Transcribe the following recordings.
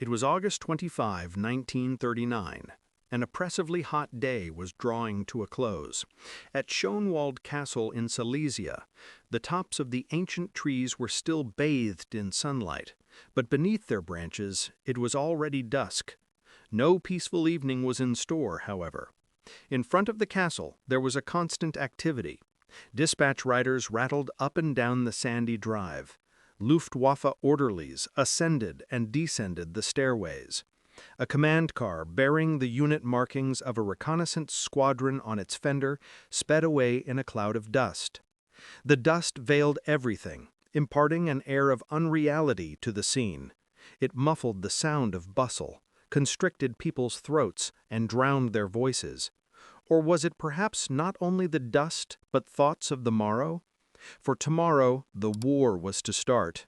It was August 25, 1939. An oppressively hot day was drawing to a close. At Schönwald Castle in Silesia, the tops of the ancient trees were still bathed in sunlight, but beneath their branches it was already dusk. No peaceful evening was in store, however. In front of the castle there was a constant activity. Dispatch riders rattled up and down the sandy drive. Luftwaffe orderlies ascended and descended the stairways. A command car bearing the unit markings of a reconnaissance squadron on its fender sped away in a cloud of dust. The dust veiled everything, imparting an air of unreality to the scene. It muffled the sound of bustle, constricted people's throats, and drowned their voices. Or was it perhaps not only the dust, but thoughts of the morrow? For tomorrow the war was to start.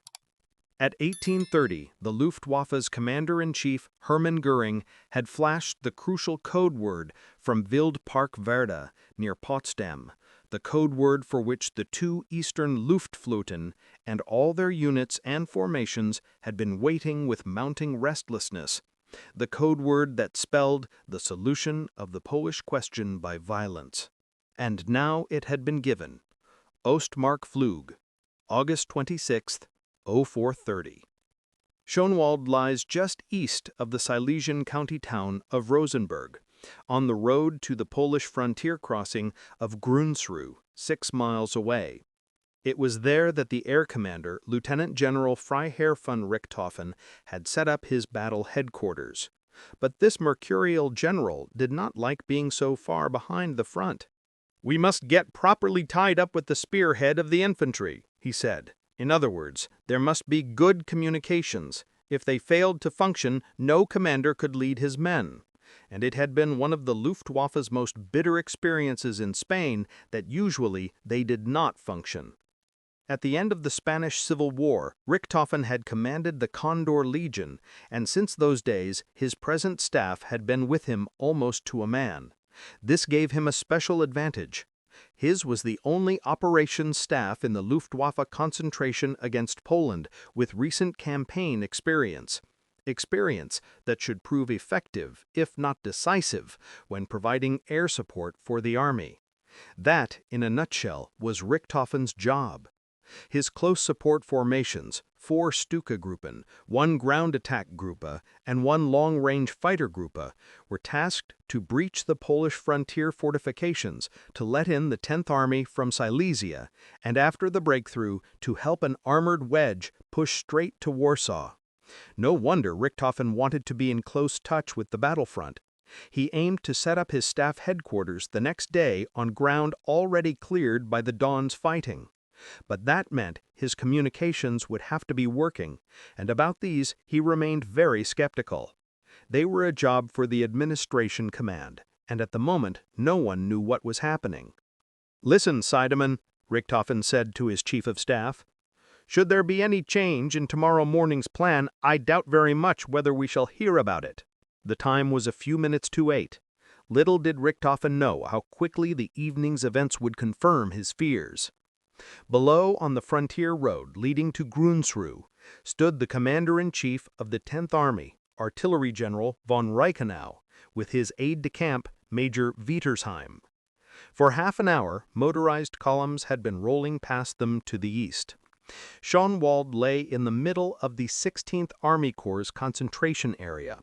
At 1830, the Luftwaffe's commander-in-chief, Hermann Göring, had flashed the crucial code word from Wildparkwerder near Potsdam, the code word for which the two Eastern Luftflotten and all their units and formations had been waiting with mounting restlessness, the code word that spelled the solution of the Polish question by violence. And now it had been given. Ostmarkflug, August 26th, 0430. Schönwald lies just east of the Silesian county town of Rosenberg, on the road to the Polish frontier crossing of Grünsrud, 6 miles away. It was there that the air commander, Lieutenant General Freiherr von Richthofen, had set up his battle headquarters. But this mercurial general did not like being so far behind the front. "We must get properly tied up with the spearhead of the infantry," he said. In other words, there must be good communications. If they failed to function, no commander could lead his men. And it had been one of the Luftwaffe's most bitter experiences in Spain that usually they did not function. At the end of the Spanish Civil War, Richthofen had commanded the Condor Legion, and since those days his present staff had been with him almost to a man. This gave him a special advantage. His was the only operations staff in the Luftwaffe concentration against Poland with recent campaign experience. Experience that should prove effective, if not decisive, when providing air support for the army. That, in a nutshell, was Richthofen's job. His close support formations, 4 Stuka Gruppen, 1 ground attack Gruppe, and 1 long-range fighter Gruppe, were tasked to breach the Polish frontier fortifications, to let in the 10th Army from Silesia, and after the breakthrough, to help an armored wedge push straight to Warsaw. No wonder Richthofen wanted to be in close touch with the battlefront. He aimed to set up his staff headquarters the next day on ground already cleared by the dawn's fighting. But that meant his communications would have to be working, and about these he remained very skeptical. They were a job for the administration command, and at the moment no one knew what was happening. "Listen, Seidemann," Richthofen said to his chief of staff. "Should there be any change in tomorrow morning's plan, I doubt very much whether we shall hear about it." The time was a few minutes to 8. Little did Richthofen know how quickly the evening's events would confirm his fears. Below, on the frontier road leading to Grünsrud, stood the commander-in-chief of the 10th Army, Artillery General von Reichenau, with his aide-de-camp, Major Wietersheim. For half an hour, motorized columns had been rolling past them to the east. Schönwald lay in the middle of the 16th Army Corps' concentration area,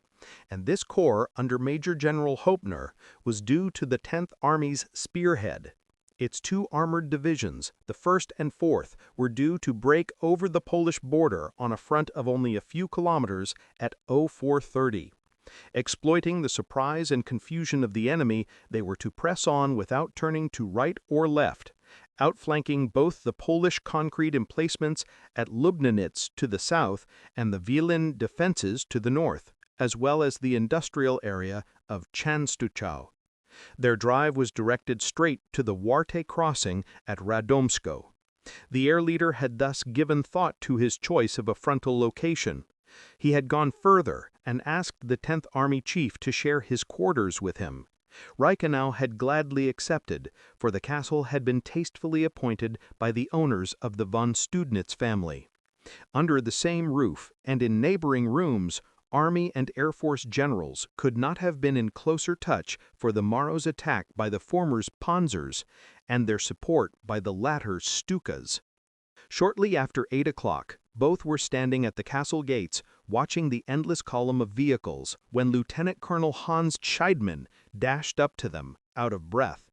and this corps, under Major General Hoepner, was due to the 10th Army's spearhead. Its 2 armored divisions, the 1st and 4th, were due to break over the Polish border on a front of only a few kilometers at 0430. Exploiting the surprise and confusion of the enemy, they were to press on without turning to right or left, outflanking both the Polish concrete emplacements at Lubnitz to the south and the Wielin defenses to the north, as well as the industrial area of Częstochow. Their drive was directed straight to the Warte crossing at Radomsko. The air leader had thus given thought to his choice of a frontal location. He had gone further and asked the 10th Army chief to share his quarters with him. Reichenau had gladly accepted, for the castle had been tastefully appointed by the owners of the von Studnitz family. Under the same roof and in neighboring rooms, Army and Air Force generals could not have been in closer touch for the morrow's attack by the former's panzers and their support by the latter's Stukas. Shortly after 8 o'clock, both were standing at the castle gates watching the endless column of vehicles when Lieutenant Colonel Hans Scheidmann dashed up to them, out of breath.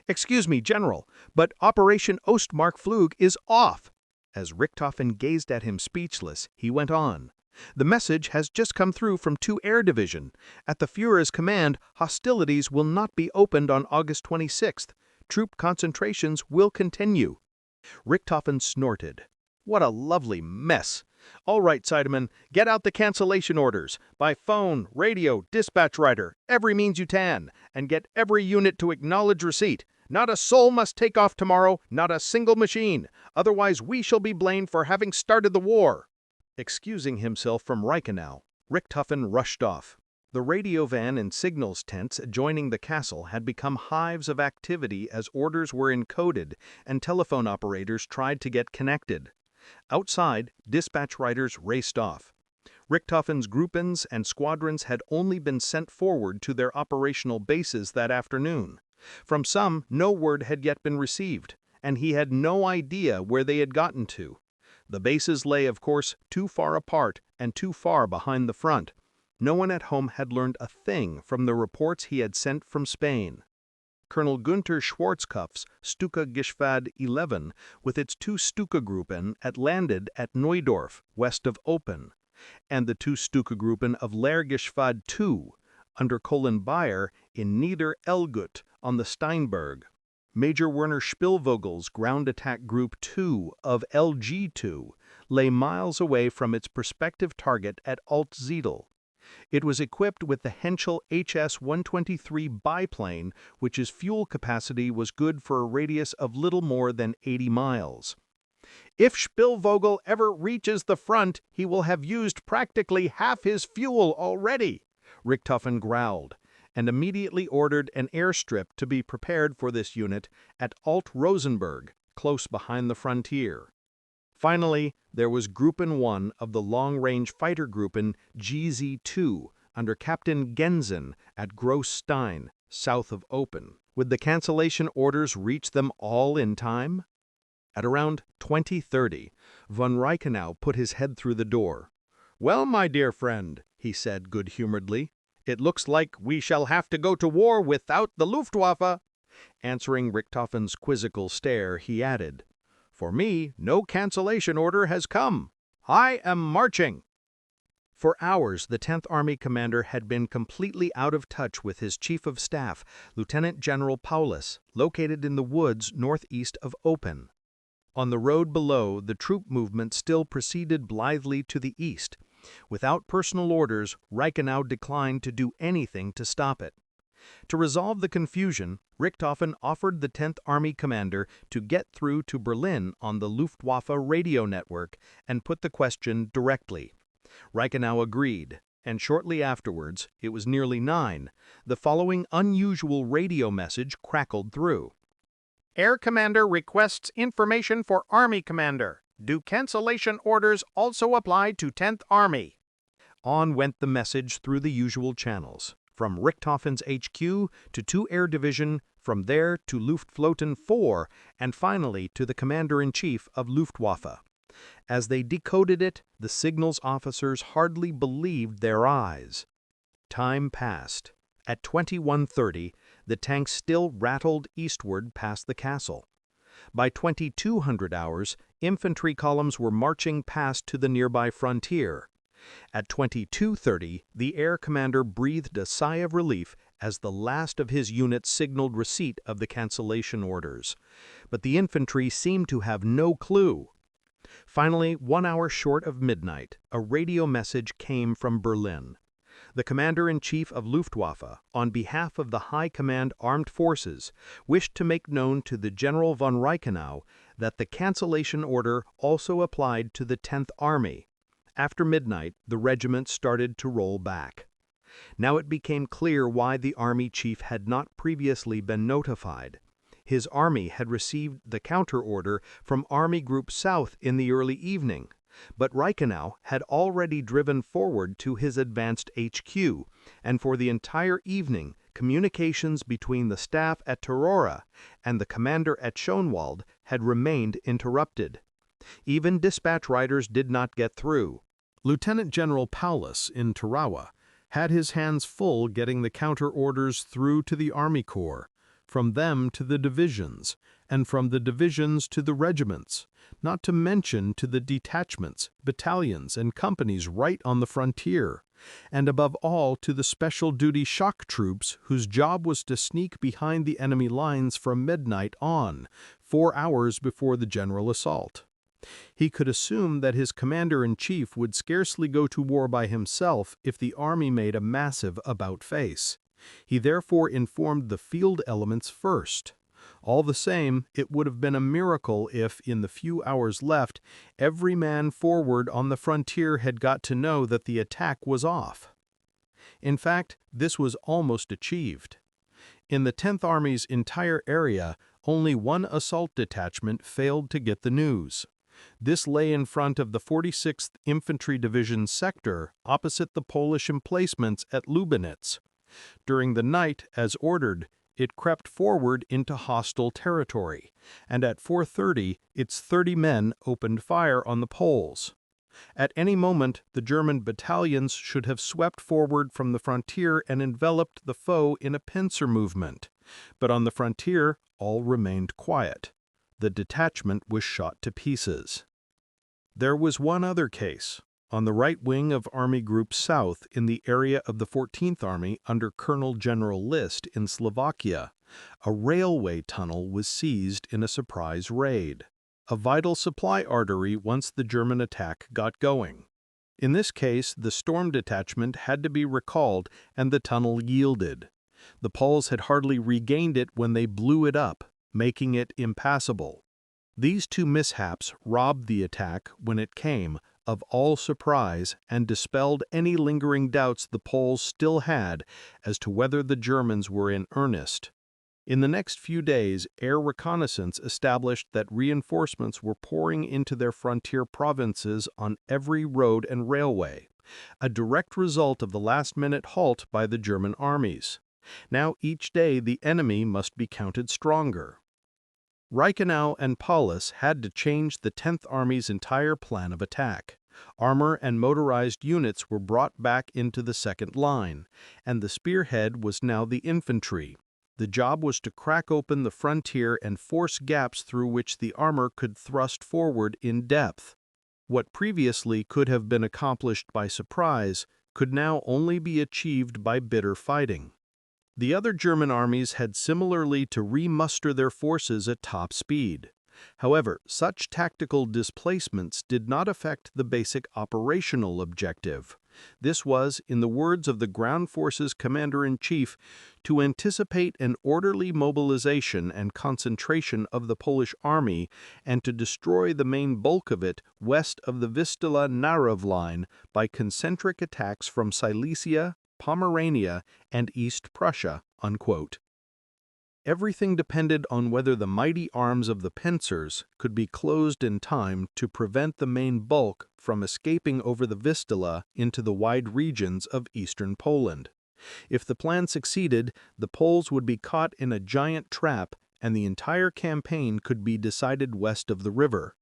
"Excuse me, General, but Operation Ostmarkflug is off." As Richthofen gazed at him speechless, he went on. "The message has just come through from 2 Air Division. At the Führer's command, hostilities will not be opened on August 26th. Troop concentrations will continue." Richthofen snorted. "What a lovely mess! All right, Seidemann, get out the cancellation orders, by phone, radio, dispatch rider, every means you can, and get every unit to acknowledge receipt. Not a soul must take off tomorrow, not a single machine. Otherwise we shall be blamed for having started the war." Excusing himself from Reichenau, Richthofen rushed off. The radio van and signals tents adjoining the castle had become hives of activity as orders were encoded and telephone operators tried to get connected. Outside, dispatch riders raced off. Richthofen's groupons and squadrons had only been sent forward to their operational bases that afternoon. From some, no word had yet been received, and he had no idea where they had gotten to. The bases lay, of course, too far apart and too far behind the front. No one at home had learned a thing from the reports he had sent from Spain. Colonel Günther Schwarzkopf's Stuka Geschwader 11, with its 2 Stuka Gruppen, had landed at Neudorf, west of Oppen, and the 2 Stuka Gruppen of Lehrgeschwader 2, under Colin Bayer, in Nieder Elgut on the Steinberg. Major Werner Spielvogel's Ground Attack Group 2 of LG2 lay miles away from its prospective target at Altziedel. It was equipped with the Henschel HS-123 biplane, which's fuel capacity was good for a radius of little more than 80 miles. "If Spielvogel ever reaches the front, he will have used practically half his fuel already," Richthofen growled, and immediately ordered an airstrip to be prepared for this unit at Alt-Rosenberg, close behind the frontier. Finally, there was Gruppen 1 of the long-range fighter Gruppen GZ2 under Captain Gensen at Großstein, south of Oppen. Would the cancellation orders reach them all in time? At around 20:30, von Reichenau put his head through the door. "Well, my dear friend," he said good-humoredly, "it looks like we shall have to go to war without the Luftwaffe." Answering Richthofen's quizzical stare, he added, "For me, no cancellation order has come. I am marching." For hours, the 10th Army commander had been completely out of touch with his Chief of Staff, Lieutenant General Paulus, located in the woods northeast of Oppen. On the road below, the troop movement still proceeded blithely to the east. Without personal orders, Reichenau declined to do anything to stop it. To resolve the confusion, Richthofen offered the 10th Army commander to get through to Berlin on the Luftwaffe radio network and put the question directly. Reichenau agreed, and shortly afterwards, it was nearly 9, the following unusual radio message crackled through. "Air Commander requests information for Army Commander. Do cancellation orders also apply to 10th Army?" On went the message through the usual channels, from Richthofen's HQ to 2 Air Division, from there to Luftflotten 4, and finally to the Commander-in-Chief of Luftwaffe. As they decoded it, the signals officers hardly believed their eyes. Time passed. At 21:30, the tanks still rattled eastward past the castle. By 2200 hours, infantry columns were marching past to the nearby frontier. At 22:30, the air commander breathed a sigh of relief as the last of his units signaled receipt of the cancellation orders. But the infantry seemed to have no clue. Finally, 1 hour short of midnight, a radio message came from Berlin. The Commander-in-Chief of Luftwaffe, on behalf of the High Command Armed Forces, wished to make known to the General von Reichenau that the cancellation order also applied to the 10th Army. After midnight, the regiment started to roll back. Now it became clear why the Army Chief had not previously been notified. His army had received the counter-order from Army Group South in the early evening, But Reichenau had already driven forward to his advanced HQ, and for the entire evening, communications between the staff at Tarora and the commander at Schönwald had remained interrupted. Even dispatch riders did not get through. Lieutenant General Paulus in Tarawa had his hands full getting the counter orders through to the Army Corps, from them to the divisions, and from the divisions to the regiments, not to mention to the detachments, battalions, and companies right on the frontier, and above all to the special duty shock troops whose job was to sneak behind the enemy lines from midnight on, 4 hours before the general assault. He could assume that his commander-in-chief would scarcely go to war by himself if the army made a massive about-face. He therefore informed the field elements first. All the same, it would have been a miracle if, in the few hours left, every man forward on the frontier had got to know that the attack was off. In fact, this was almost achieved. In the 10th Army's entire area, only one assault detachment failed to get the news. This lay in front of the 46th Infantry Division sector, opposite the Polish emplacements at Lubinitz. During the night, as ordered, it crept forward into hostile territory, and at 4:30 its 30 men opened fire on the Poles. At any moment, the German battalions should have swept forward from the frontier and enveloped the foe in a pincer movement. But on the frontier, all remained quiet. The detachment was shot to pieces. There was one other case. On the right wing of Army Group South in the area of the 14th Army under Colonel General List in Slovakia, a railway tunnel was seized in a surprise raid, a vital supply artery once the German attack got going. In this case, the storm detachment had to be recalled and the tunnel yielded. The Poles had hardly regained it when they blew it up, making it impassable. These two mishaps robbed the attack, when it came, of all surprise and dispelled any lingering doubts the Poles still had as to whether the Germans were in earnest. In the next few days, air reconnaissance established that reinforcements were pouring into their frontier provinces on every road and railway, a direct result of the last-minute halt by the German armies. Now each day the enemy must be counted stronger. Reichenau and Paulus had to change the 10th Army's entire plan of attack. Armor and motorized units were brought back into the second line, and the spearhead was now the infantry. The job was to crack open the frontier and force gaps through which the armor could thrust forward in depth. What previously could have been accomplished by surprise could now only be achieved by bitter fighting. The other German armies had similarly to remuster their forces at top speed. However, such tactical displacements did not affect the basic operational objective. This was, in the words of the Ground Forces Commander-in-Chief, to anticipate an orderly mobilization and concentration of the Polish army and to destroy the main bulk of it west of the Vistula-Narów line by concentric attacks from Silesia, Pomerania, and East Prussia." Unquote. Everything depended on whether the mighty arms of the pincers could be closed in time to prevent the main bulk from escaping over the Vistula into the wide regions of eastern Poland. If the plan succeeded, the Poles would be caught in a giant trap and the entire campaign could be decided west of the river.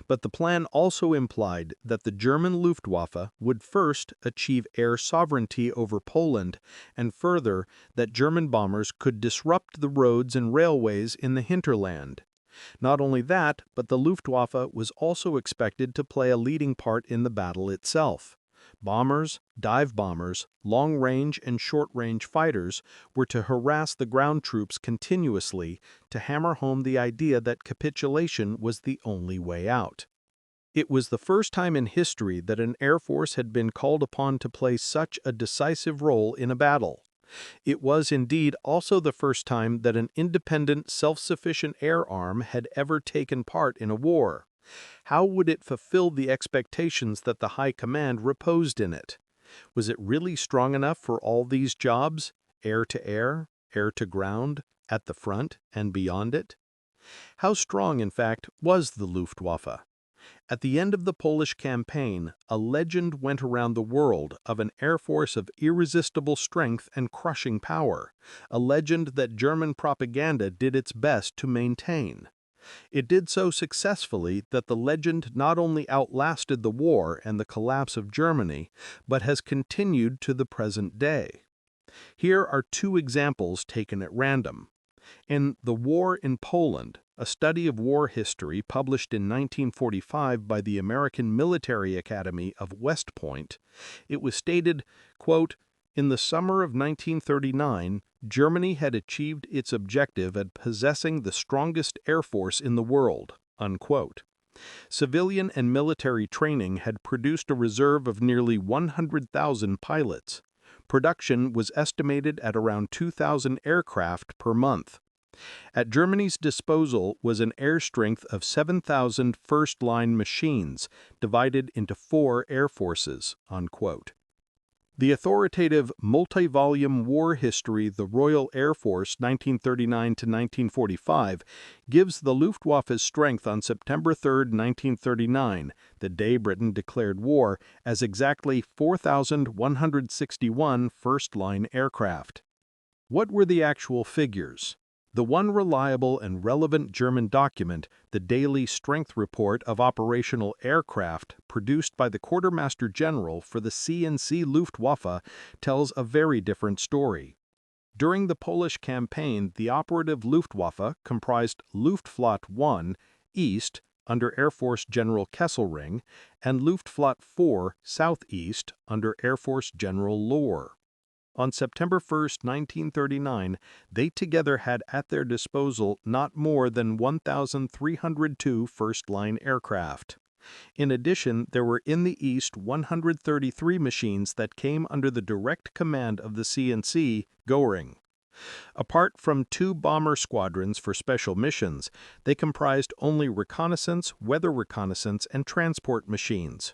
But the plan also implied that the German Luftwaffe would first achieve air sovereignty over Poland, and further, that German bombers could disrupt the roads and railways in the hinterland. Not only that, but the Luftwaffe was also expected to play a leading part in the battle itself. Bombers, dive bombers, long-range and short-range fighters were to harass the ground troops continuously to hammer home the idea that capitulation was the only way out. It was the first time in history that an air force had been called upon to play such a decisive role in a battle. It was indeed also the first time that an independent, self-sufficient air arm had ever taken part in a war. How would it fulfill the expectations that the High Command reposed in it? Was it really strong enough for all these jobs, air to ground, at the front and beyond it? How strong, in fact, was the Luftwaffe? At the end of the Polish campaign, a legend went around the world of an air force of irresistible strength and crushing power, a legend that German propaganda did its best to maintain. It did so successfully that the legend not only outlasted the war and the collapse of Germany, but has continued to the present day. Here are two examples taken at random. In The War in Poland, a study of war history published in 1945 by the American Military Academy of West Point, it was stated, quote, "In the summer of 1939, Germany had achieved its objective at possessing the strongest air force in the world." Unquote. Civilian and military training had produced a reserve of nearly 100,000 pilots. Production was estimated at around 2,000 aircraft per month. At Germany's disposal was an air strength of 7,000 first-line machines, divided into 4 air forces. Unquote. The authoritative multi-volume war history The Royal Air Force 1939 to 1945 gives the Luftwaffe's strength on September 3, 1939, the day Britain declared war, as exactly 4,161 first-line aircraft. What were the actual figures? The one reliable and relevant German document, the Daily Strength Report of Operational Aircraft, produced by the Quartermaster General for the CNC Luftwaffe, tells a very different story. During the Polish campaign, the operative Luftwaffe comprised Luftflotte 1, East, under Air Force General Kesselring, and Luftflotte 4, Southeast, under Air Force General Lohr. On September 1, 1939, they together had at their disposal not more than 1,302 first-line aircraft. In addition, there were in the East 133 machines that came under the direct command of the CNC, Göring. Apart from 2 bomber squadrons for special missions, they comprised only reconnaissance, weather reconnaissance, and transport machines.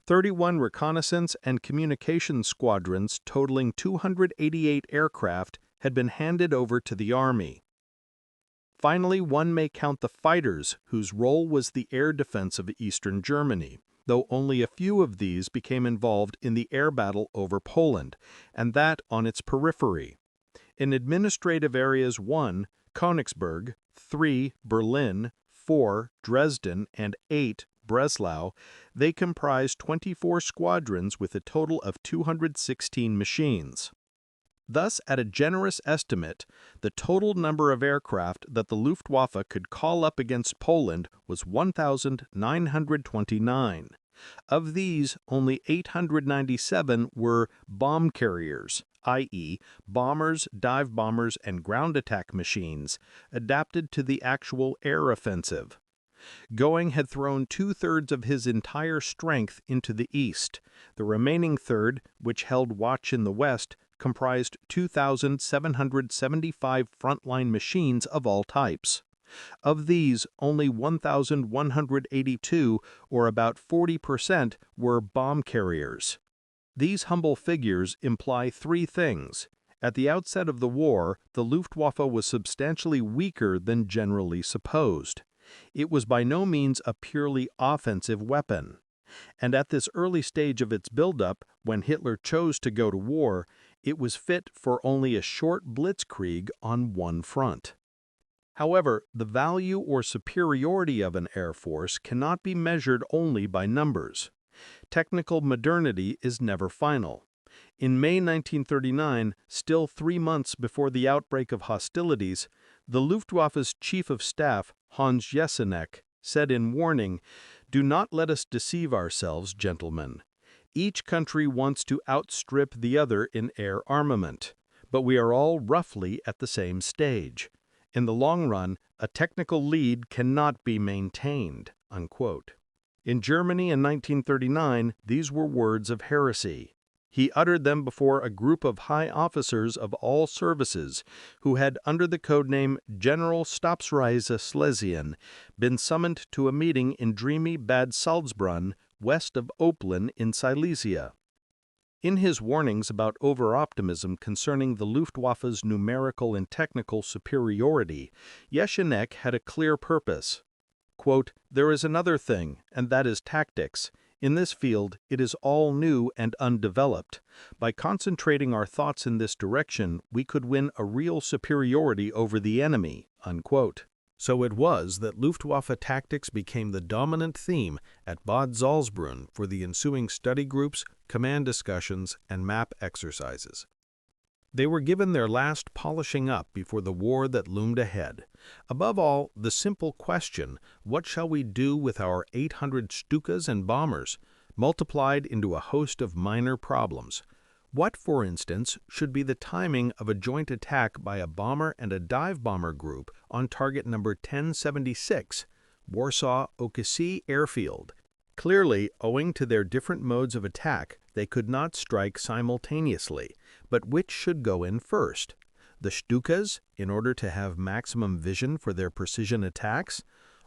31 reconnaissance and communications squadrons totaling 288 aircraft had been handed over to the Army. Finally, one may count the fighters, whose role was the air defense of eastern Germany, though only a few of these became involved in the air battle over Poland, and that on its periphery. In administrative areas 1, Königsberg, 3, Berlin, 4, Dresden, and 8, Breslau, they comprised 24 squadrons with a total of 216 machines. Thus, at a generous estimate, the total number of aircraft that the Luftwaffe could call up against Poland was 1,929. Of these, only 897 were bomb carriers, i.e., bombers, dive bombers, and ground attack machines, adapted to the actual air offensive. Göring had thrown 2/3 of his entire strength into the east. The remaining third, which held watch in the west, comprised 2,775 frontline machines of all types. Of these, only 1,182, or about 40%, were bomb carriers. These humble figures imply 3 things. At the outset of the war, the Luftwaffe was substantially weaker than generally supposed. It was by no means a purely offensive weapon. And at this early stage of its buildup, when Hitler chose to go to war, it was fit for only a short Blitzkrieg on one front. However, the value or superiority of an air force cannot be measured only by numbers. Technical modernity is never final. In May 1939, still 3 months before the outbreak of hostilities, the Luftwaffe's Chief of Staff, Hans Jesenek, said in warning, "Do not let us deceive ourselves, gentlemen. Each country wants to outstrip the other in air armament, but we are all roughly at the same stage. In the long run, a technical lead cannot be maintained." Unquote. In Germany in 1939, these were words of heresy. He uttered them before a group of high officers of all services who had, under the codename General Stabsreise Schlesien, been summoned to a meeting in dreamy Bad Salzbrunn, west of Oppeln in Silesia. In his warnings about over-optimism concerning the Luftwaffe's numerical and technical superiority, Jesenek had a clear purpose. Quote, "There is another thing, and that is tactics. In this field, it is all new and undeveloped. By concentrating our thoughts in this direction, we could win a real superiority over the enemy." Unquote. So it was that Luftwaffe tactics became the dominant theme at Bad Salzbrunn for the ensuing study groups, command discussions, and map exercises. They were given their last polishing up before the war that loomed ahead. Above all, the simple question, what shall we do with our 800 Stukas and bombers, multiplied into a host of minor problems. What, for instance, should be the timing of a joint attack by a bomber and a dive bomber group on target number 1076, Warsaw-Okęcie Airfield? Clearly, owing to their different modes of attack, they could not strike simultaneously, but which should go in first? The Stukas, in order to have maximum vision for their precision attacks,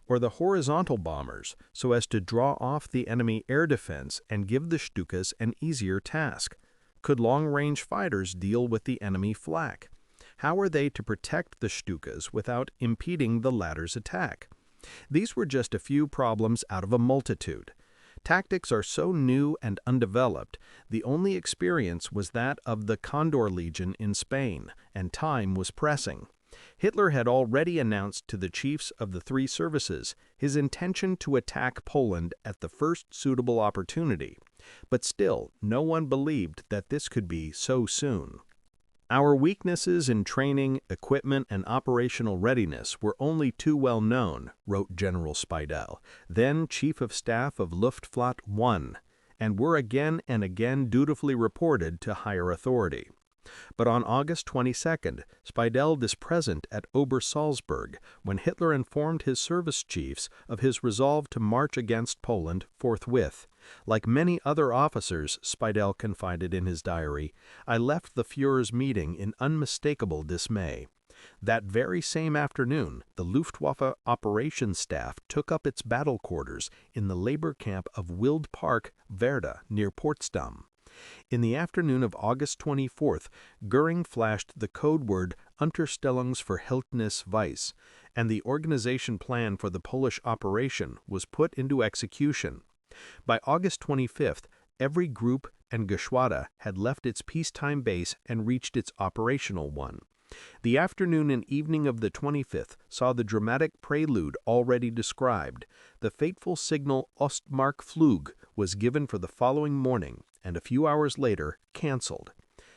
or the horizontal bombers, so as to draw off the enemy air defense and give the Stukas an easier task? Could long-range fighters deal with the enemy flak? How were they to protect the Stukas without impeding the latter's attack? These were just a few problems out of a multitude. Tactics are so new and undeveloped, the only experience was that of the Condor Legion in Spain, and time was pressing. Hitler had already announced to the chiefs of the three services his intention to attack Poland at the first suitable opportunity, but still no one believed that this could be so soon. Our weaknesses in training, equipment, and operational readiness were only too well known, wrote General Speidel, then Chief of Staff of Luftwaffe 1, and were again and again dutifully reported to higher authority. But on August 22nd, Speidel was present at Obersalzberg when Hitler informed his service chiefs of his resolve to march against Poland forthwith. Like many other officers, Speidel confided in his diary, I left the Führer's meeting in unmistakable dismay. That very same afternoon, the Luftwaffe operations staff took up its battle quarters in the labor camp of Wild Park, Werda, near Potsdam. In the afternoon of August 24th, Göring flashed the code word Unterstellungsverhältnis, and the organization plan for the Polish operation was put into execution. By August 25th, every group and Geschwader had left its peacetime base and reached its operational one. The afternoon and evening of the 25th saw the dramatic prelude already described. The fateful signal Ostmarkflug was given for the following morning, and a few hours later cancelled.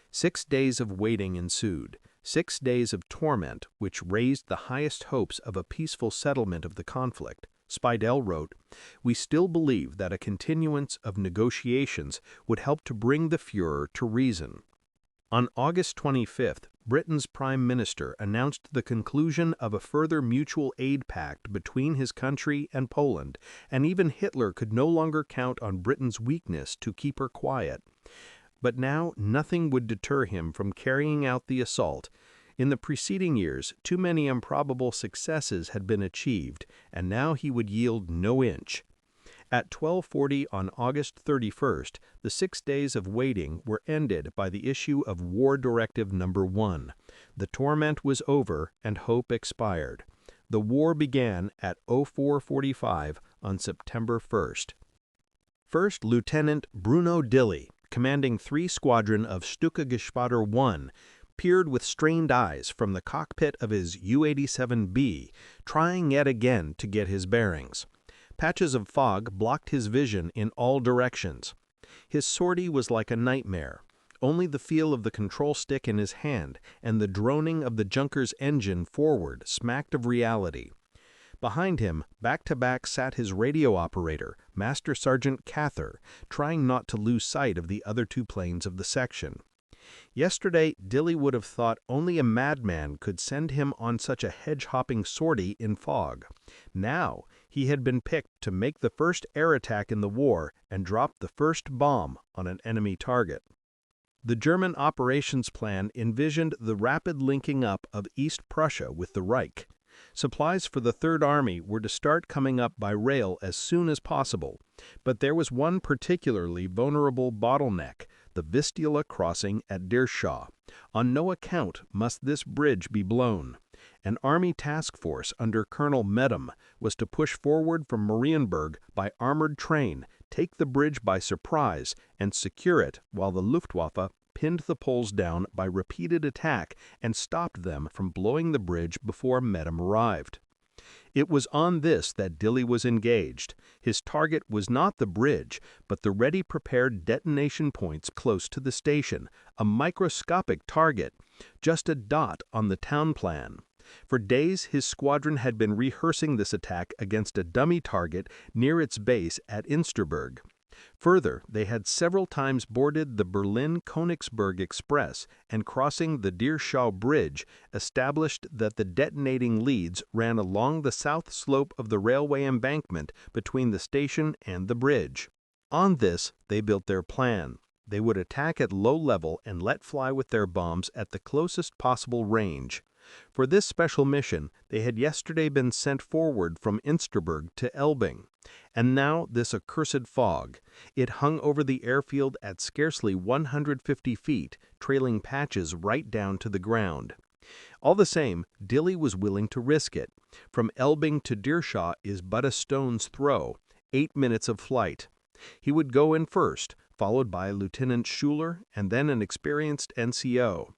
6 days of waiting ensued, 6 days of torment which raised the highest hopes of a peaceful settlement of the conflict. Speidel wrote, "We still believe that a continuance of negotiations would help to bring the Führer to reason." On August 25th, Britain's Prime Minister announced the conclusion of a further mutual aid pact between his country and Poland, and even Hitler could no longer count on Britain's weakness to keep her quiet. But now nothing would deter him from carrying out the assault. In the preceding years, too many improbable successes had been achieved, and now he would yield no inch. At 12:40 on August 31st, the 6 days of waiting were ended by the issue of War Directive No. 1. The torment was over and hope expired. The war began at 04:45 on September 1st. First Lieutenant Bruno Dilly, commanding 3 Squadron of Stuka Geschwader 1, peered with strained eyes from the cockpit of his U-87B, trying yet again to get his bearings. Patches of fog blocked his vision in all directions. His sortie was like a nightmare. Only the feel of the control stick in his hand and the droning of the Junker's engine forward smacked of reality. Behind him, back-to-back sat his radio operator, Master Sergeant Cather, trying not to lose sight of the other 2 planes of the section. Yesterday, Dilly would have thought only a madman could send him on such a hedge-hopping sortie in fog. Now, he had been picked to make the first air attack in the war and drop the first bomb on an enemy target. The German operations plan envisioned the rapid linking up of East Prussia with the Reich. Supplies for the Third Army were to start coming up by rail as soon as possible, but there was one particularly vulnerable bottleneck, the Vistula crossing at Dirschau. On no account must this bridge be blown. An Army task force under Colonel Medham was to push forward from Marienburg by armored train, take the bridge by surprise, and secure it while the Luftwaffe pinned the Poles down by repeated attack and stopped them from blowing the bridge before Medham arrived. It was on this that Dilley was engaged. His target was not the bridge, but the ready-prepared detonation points close to the station, a microscopic target, just a dot on the town plan. For days, his squadron had been rehearsing this attack against a dummy target near its base at Insterburg. Further, they had several times boarded the Berlin-Königsberg Express and, crossing the Dirschau Bridge, established that the detonating leads ran along the south slope of the railway embankment between the station and the bridge. On this, they built their plan. They would attack at low level and let fly with their bombs at the closest possible range. For this special mission, they had yesterday been sent forward from Insterburg to Elbing. And now this accursed fog. It hung over the airfield at scarcely 150 feet, trailing patches right down to the ground. All the same, Dilley was willing to risk it. From Elbing to Dirschau is but a stone's throw, 8 minutes of flight. He would go in first, followed by Lieutenant Schuler and then an experienced NCO.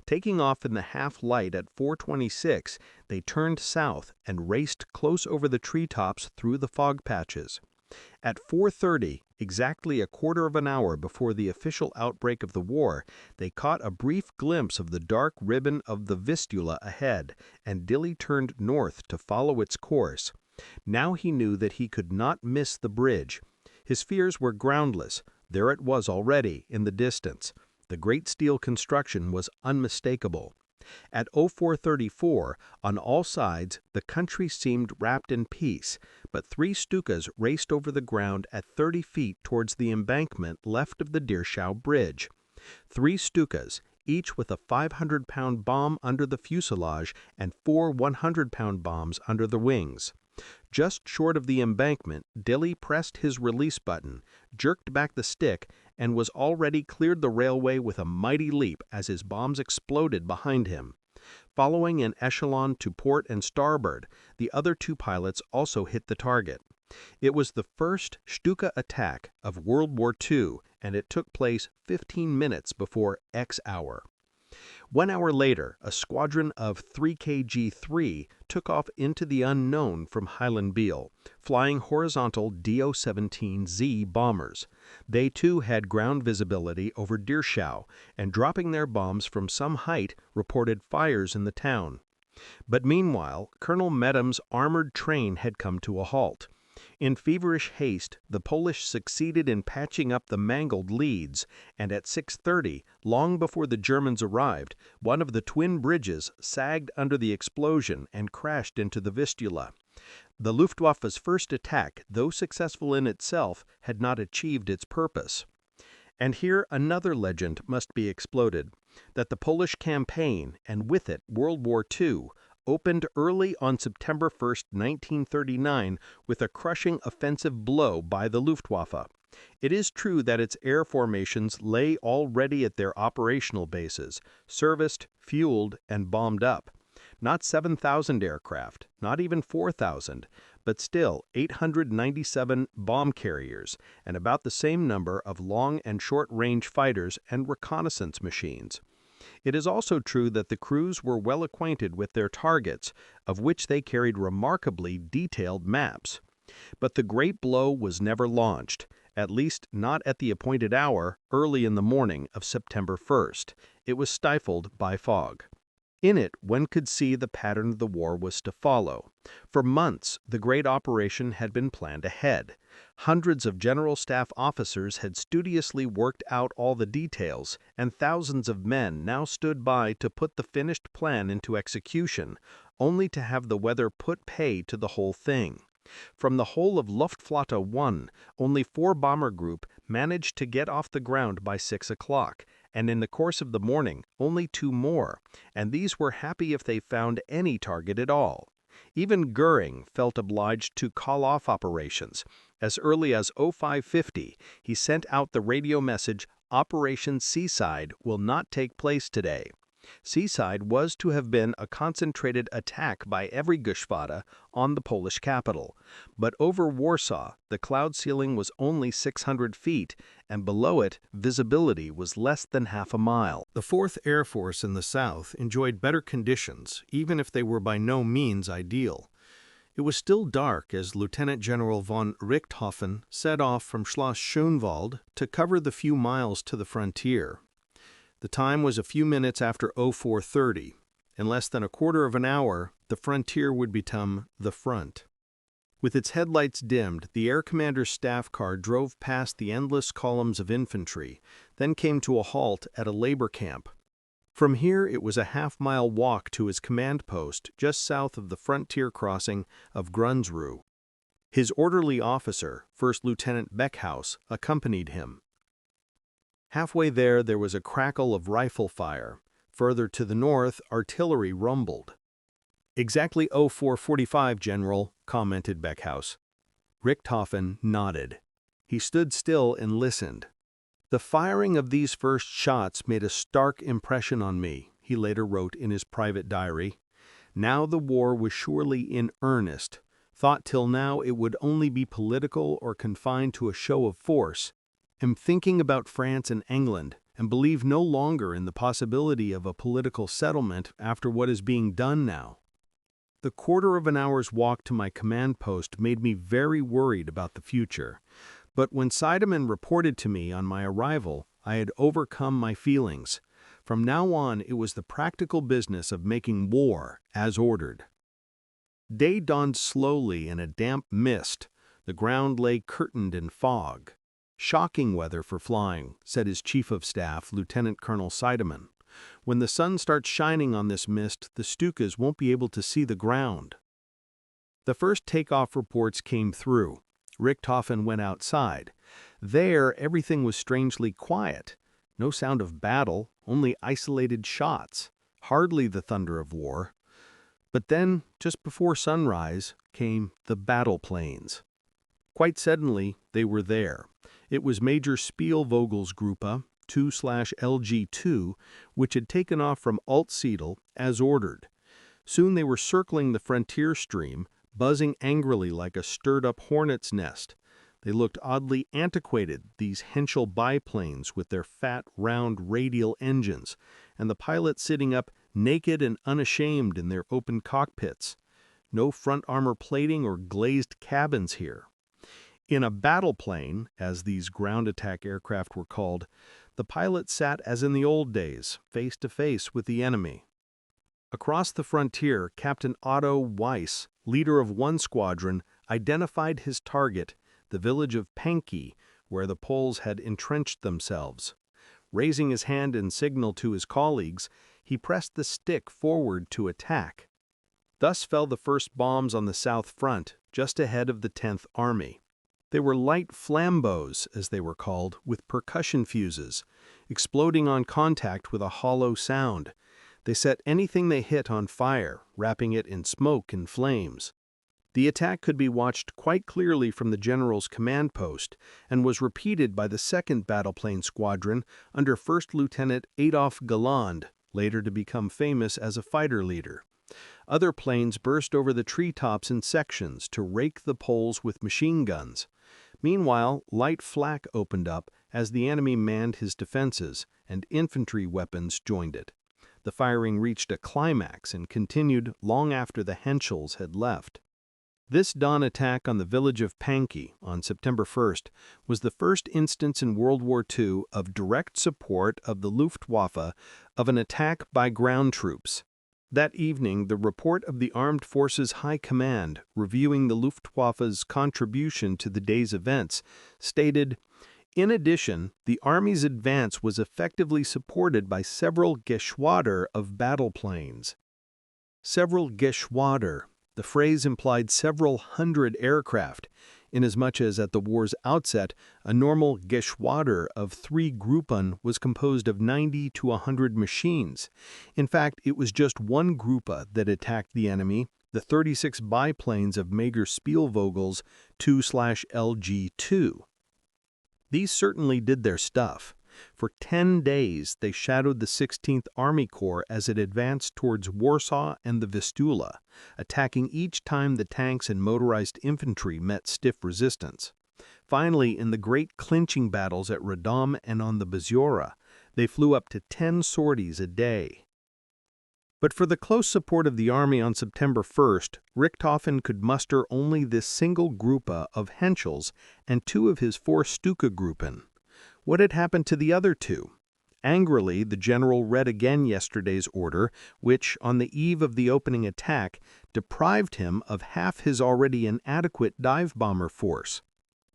Taking off in the half-light at 4:26, they turned south and raced close over the treetops through the fog patches. At 4:30, exactly a quarter of an hour before the official outbreak of the war, they caught a brief glimpse of the dark ribbon of the Vistula ahead, and Dilley turned north to follow its course. Now he knew that he could not miss the bridge. His fears were groundless. There it was already, in the distance. The great steel construction was unmistakable. At 04:34, on all sides, the country seemed wrapped in peace, but 3 Stukas raced over the ground at 30 feet towards the embankment left of the Dirschau Bridge. 3 Stukas, each with a 500-pound bomb under the fuselage and 4 100-pound bombs under the wings. Just short of the embankment, Dilley pressed his release button, jerked back the stick, and was already cleared the railway with a mighty leap as his bombs exploded behind him. Following an echelon to port and starboard, the other 2 pilots also hit the target. It was the first Stuka attack of World War II, and it took place 15 minutes before X hour. 1 hour later, a squadron of 3KG-3 took off into the unknown from Heilenbiel, flying horizontal Do-17Z bombers. They too had ground visibility over Dirschau, and dropping their bombs from some height, reported fires in the town. But meanwhile, Colonel Medham's armored train had come to a halt. In feverish haste, the Polish succeeded in patching up the mangled leads, and at 6:30, long before the Germans arrived, one of the twin bridges sagged under the explosion and crashed into the Vistula. The Luftwaffe's first attack, though successful in itself, had not achieved its purpose. And here another legend must be exploded, that the Polish campaign, and with it World War II, opened early on September 1, 1939, with a crushing offensive blow by the Luftwaffe. It is true that its air formations lay already at their operational bases, serviced, fueled, and bombed up. Not 7,000 aircraft, not even 4,000, but still 897 bomb carriers, and about the same number of long and short-range fighters and reconnaissance machines. It is also true that the crews were well acquainted with their targets, of which they carried remarkably detailed maps. But the great blow was never launched, at least not at the appointed hour, early in the morning of September 1st. It was stifled by fog. In it, one could see the pattern the war was to follow. For months, the great operation had been planned ahead. Hundreds of General Staff officers had studiously worked out all the details, and thousands of men now stood by to put the finished plan into execution, only to have the weather put pay to the whole thing. From the whole of Luftwaffe 1, only 4 bomber group managed to get off the ground by 6 o'clock, and in the course of the morning, only 2 more, and these were happy if they found any target at all. Even Goering felt obliged to call off operations. As early as 0550, he sent out the radio message, "Operation Seaside will not take place today." Seaside was to have been a concentrated attack by every Geschwader on the Polish capital, but over Warsaw the cloud ceiling was only 600 feet, and below it visibility was less than half a mile. The 4th Air Force in the south enjoyed better conditions, even if they were by no means ideal. It was still dark as Lieutenant General von Richthofen set off from Schloss Schönwald to cover the few miles to the frontier. The time was a few minutes after 0430. In less than a quarter of an hour, the frontier would become the front. With its headlights dimmed, the air commander's staff car drove past the endless columns of infantry, then came to a halt at a labor camp. From here, it was a half-mile walk to his command post just south of the frontier crossing of Grunsrud. His orderly officer, First Lieutenant Beckhaus, accompanied him. Halfway there was a crackle of rifle fire. Further to the north, artillery rumbled. "Exactly 0445, General," commented Beckhaus. Richthofen nodded. He stood still and listened. "The firing of these first shots made a stark impression on me," he later wrote in his private diary. Now the war was surely in earnest. Thought till now it would only be political or confined to a show of force. Am thinking about France and England, and believe no longer in the possibility of a political settlement after what is being done now. The quarter of an hour's walk to my command post made me very worried about the future. But when Seidemann reported to me on my arrival, I had overcome my feelings. From now on, it was the practical business of making war as ordered. Day dawned slowly in a damp mist. The ground lay curtained in fog. "Shocking weather for flying," said his chief of staff, Lieutenant Colonel Seidemann. "When the sun starts shining on this mist, the Stukas won't be able to see the ground." The first takeoff reports came through. Richthofen went outside. There, everything was strangely quiet. No sound of battle, only isolated shots. Hardly the thunder of war. But then, just before sunrise, came the battle planes. Quite suddenly, they were there. It was Major Spielvogel's Gruppe, 2/LG2, which had taken off from Altsiedel as ordered. Soon they were circling the frontier stream, buzzing angrily like a stirred-up hornet's nest. They looked oddly antiquated, these Henschel biplanes with their fat, round radial engines, and the pilots sitting up naked and unashamed in their open cockpits. No front armor plating or glazed cabins here. In a battle plane, as these ground attack aircraft were called, the pilot sat as in the old days, face to face with the enemy. Across the frontier, Captain Otto Weiss, leader of one squadron, identified his target, the village of Panki, where the Poles had entrenched themselves. Raising his hand in signal to his colleagues, he pressed the stick forward to attack. Thus fell the first bombs on the south front, just ahead of the 10th Army. They were light flambeaux, as they were called, with percussion fuses, exploding on contact with a hollow sound. They set anything they hit on fire, wrapping it in smoke and flames. The attack could be watched quite clearly from the general's command post and was repeated by the 2nd Battleplane Squadron under First Lieutenant Adolf Galland, later to become famous as a fighter leader. Other planes burst over the treetops in sections to rake the Poles with machine guns. Meanwhile, light flak opened up as the enemy manned his defenses, and infantry weapons joined it. The firing reached a climax and continued long after the Henschels had left. This dawn attack on the village of Panki on September 1st was the first instance in World War II of direct support of the Luftwaffe of an attack by ground troops. That evening, the report of the Armed Forces High Command, reviewing the Luftwaffe's contribution to the day's events, stated, "In addition, the Army's advance was effectively supported by several Geschwader of battle planes." Several Geschwader. The phrase implied several hundred aircraft, inasmuch as at the war's outset, a normal Geschwader of 3 Gruppen was composed of 90 to 100 machines. In fact, it was just one Gruppe that attacked the enemy, the 36 biplanes of Major Spielvogel's 2/LG2. These certainly did their stuff. For 10 days, they shadowed the 16th Army Corps as it advanced towards Warsaw and the Vistula, attacking each time the tanks and motorized infantry met stiff resistance. Finally, in the great clinching battles at Radom and on the Bzura, they flew up to 10 sorties a day. But for the close support of the army on September 1st, Richthofen could muster only this single Gruppe of Henschels and 2 of his 4 Stuka Gruppen. What had happened to the other 2? Angrily, the general read again yesterday's order, which, on the eve of the opening attack, deprived him of half his already inadequate dive bomber force.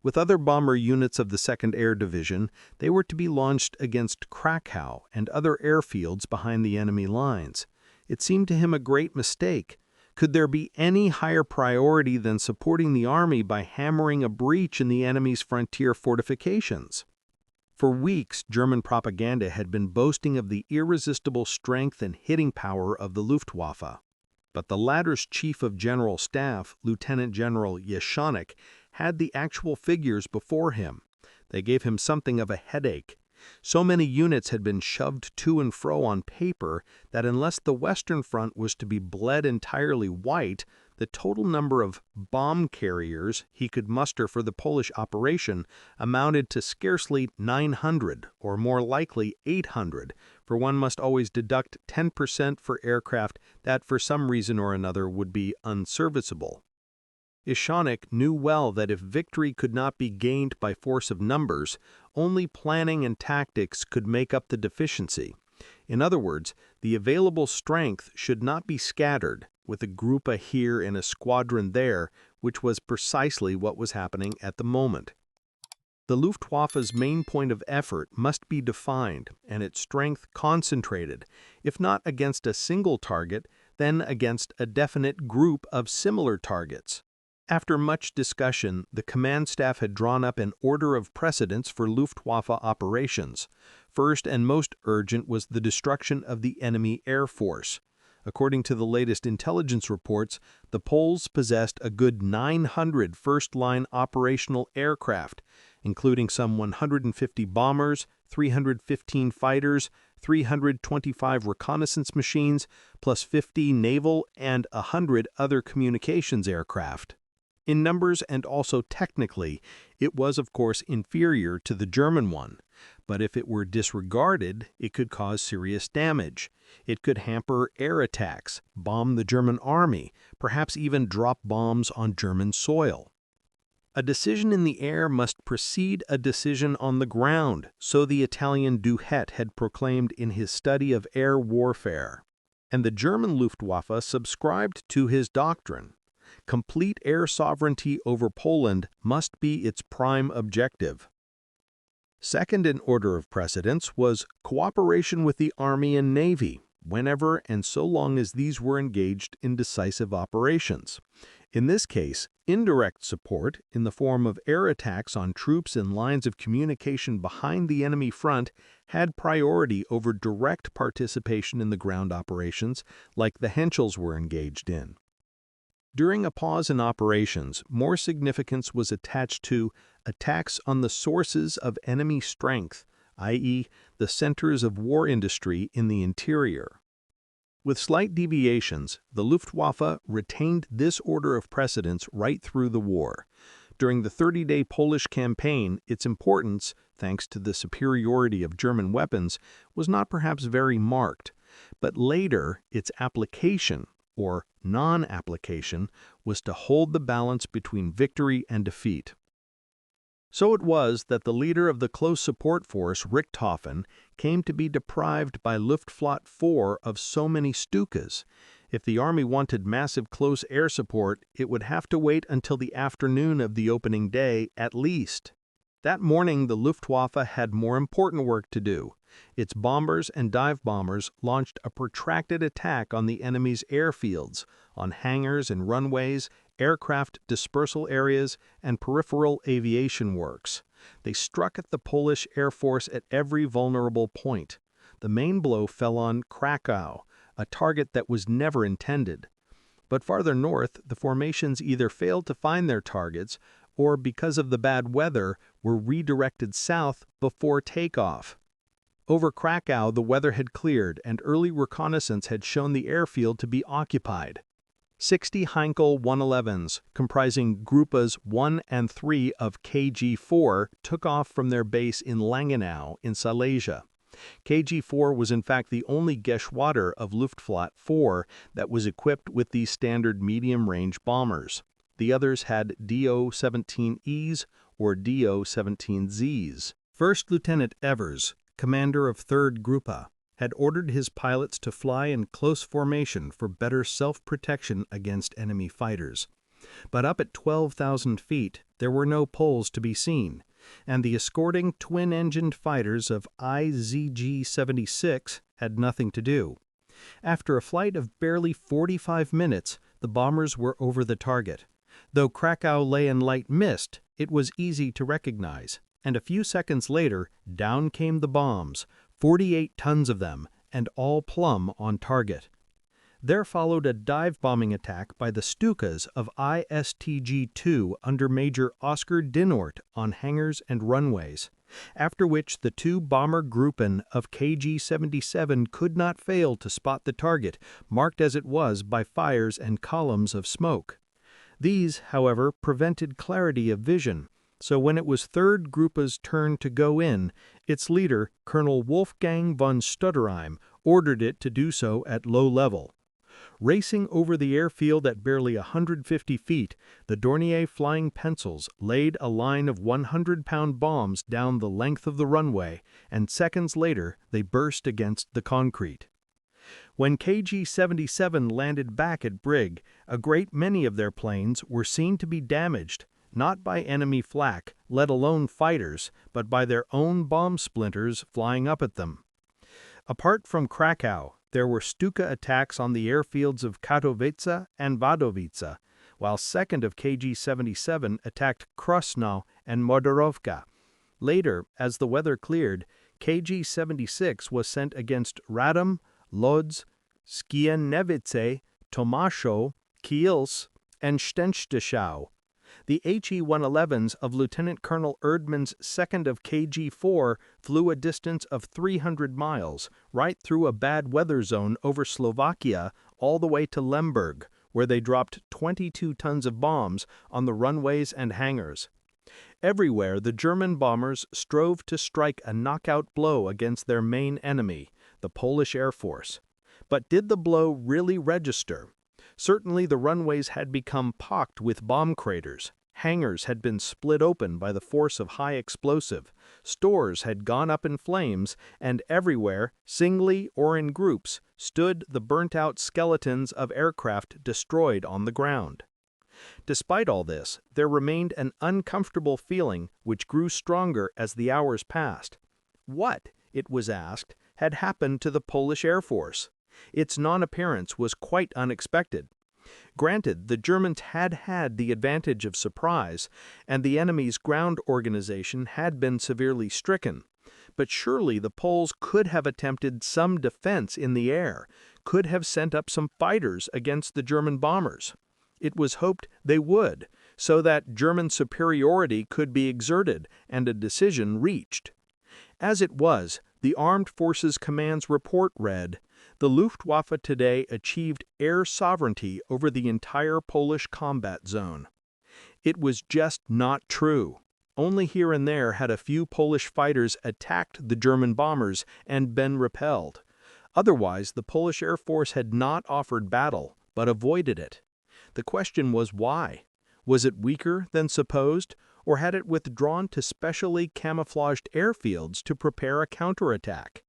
With other bomber units of the 2nd Air Division, they were to be launched against Krakow and other airfields behind the enemy lines. It seemed to him a great mistake. Could there be any higher priority than supporting the army by hammering a breach in the enemy's frontier fortifications? For weeks, German propaganda had been boasting of the irresistible strength and hitting power of the Luftwaffe. But the latter's chief of general staff, Lieutenant General Jeschonnek, had the actual figures before him. They gave him something of a headache. So many units had been shoved to and fro on paper that unless the Western Front was to be bled entirely white, the total number of bomb carriers he could muster for the Polish operation amounted to scarcely 900, or more likely 800, for one must always deduct 10% for aircraft that for some reason or another would be unserviceable. Jeschonnek knew well that if victory could not be gained by force of numbers, only planning and tactics could make up the deficiency. In other words, the available strength should not be scattered, with a Gruppe here and a squadron there, which was precisely what was happening at the moment. The Luftwaffe's main point of effort must be defined and its strength concentrated, if not against a single target, then against a definite group of similar targets. After much discussion, the command staff had drawn up an order of precedence for Luftwaffe operations. First and most urgent was the destruction of the enemy air force. According to the latest intelligence reports, the Poles possessed a good 900 first-line operational aircraft, including some 150 bombers, 315 fighters, 325 reconnaissance machines, plus 50 naval and 100 other communications aircraft. In numbers and also technically, it was of course inferior to the German one, but if it were disregarded, it could cause serious damage. It could hamper air attacks, bomb the German army, perhaps even drop bombs on German soil. A decision in the air must precede a decision on the ground, so the Italian Duhet had proclaimed in his study of air warfare. And the German Luftwaffe subscribed to his doctrine. Complete air sovereignty over Poland must be its prime objective. Second in order of precedence was cooperation with the Army and Navy, whenever and so long as these were engaged in decisive operations. In this case, indirect support, in the form of air attacks on troops in lines of communication behind the enemy front, had priority over direct participation in the ground operations like the Henschels were engaged in. During a pause in operations, more significance was attached to attacks on the sources of enemy strength, i.e., the centers of war industry in the interior. With slight deviations, the Luftwaffe retained this order of precedence right through the war. During the 30-day Polish campaign, its importance, thanks to the superiority of German weapons, was not perhaps very marked, but later its application, or non-application, was to hold the balance between victory and defeat. So it was that the leader of the close support force, Richthofen, came to be deprived by Luftwaffe 4 of so many Stukas. If the army wanted massive close air support, it would have to wait until the afternoon of the opening day at least. That morning, the Luftwaffe had more important work to do. Its bombers and dive bombers launched a protracted attack on the enemy's airfields, on hangars and runways, aircraft dispersal areas, and peripheral aviation works. They struck at the Polish Air Force at every vulnerable point. The main blow fell on Krakow, a target that was never intended. But farther north, the formations either failed to find their targets or, because of the bad weather, were redirected south before takeoff. Over Krakow, the weather had cleared and early reconnaissance had shown the airfield to be occupied. 60 Heinkel 111s, comprising Gruppas 1 and 3 of KG-4, took off from their base in Langenau in Silesia. KG-4 was in fact the only Geschwader of Luftwaffe 4 that was equipped with these standard medium-range bombers. The others had Do-17Es or Do-17Zs. First Lieutenant Evers, commander of 3rd Gruppe, had ordered his pilots to fly in close formation for better self-protection against enemy fighters. But up at 12,000 feet, there were no poles to be seen, and the escorting twin-engined fighters of IZG-76 had nothing to do. After a flight of barely 45 minutes, the bombers were over the target. Though Krakow lay in light mist, it was easy to recognize, and a few seconds later, down came the bombs, 48 tons of them, and all plumb on target. There followed a dive-bombing attack by the Stukas of ISTG-2 under Major Oskar Dinort on hangars and runways, after which the 2 bomber Gruppen of KG-77 could not fail to spot the target, marked as it was by fires and columns of smoke. These, however, prevented clarity of vision, so when it was 3rd Gruppe's turn to go in, its leader, Colonel Wolfgang von Stutterheim, ordered it to do so at low level. Racing over the airfield at barely 150 feet, the Dornier flying pencils laid a line of 100-pound bombs down the length of the runway, and seconds later they burst against the concrete. When KG-77 landed back at Brig, a great many of their planes were seen to be damaged, not by enemy flak, let alone fighters, but by their own bomb splinters flying up at them. Apart from Krakow, there were Stuka attacks on the airfields of Katowice and Wadowice, while 2nd of KG-77 attacked Krosno and Mordorovka. Later, as the weather cleared, KG-76 was sent against Radom, Lodz, Skierniewice, Tomaszow, Kielce, and Stenschau. The HE-111s of Lieutenant Colonel Erdmann's 2nd of KG-4 flew a distance of 300 miles, right through a bad weather zone over Slovakia all the way to Lemberg, where they dropped 22 tons of bombs on the runways and hangars. Everywhere, the German bombers strove to strike a knockout blow against their main enemy, the Polish Air Force. But did the blow really register? Certainly the runways had become pocked with bomb craters, hangars had been split open by the force of high explosive, stores had gone up in flames, and everywhere, singly or in groups, stood the burnt-out skeletons of aircraft destroyed on the ground. Despite all this, there remained an uncomfortable feeling which grew stronger as the hours passed. What, it was asked, had happened to the Polish Air Force? Its non-appearance was quite unexpected. Granted, the Germans had had the advantage of surprise, and the enemy's ground organization had been severely stricken. But surely the Poles could have attempted some defense in the air, could have sent up some fighters against the German bombers. It was hoped they would, so that German superiority could be exerted and a decision reached. As it was, the Armed Forces Command's report read, "The Luftwaffe today achieved air sovereignty over the entire Polish combat zone." It was just not true. Only here and there had a few Polish fighters attacked the German bombers and been repelled. Otherwise, the Polish Air Force had not offered battle, but avoided it. The question was why? Was it weaker than supposed, or had it withdrawn to specially camouflaged airfields to prepare a counterattack?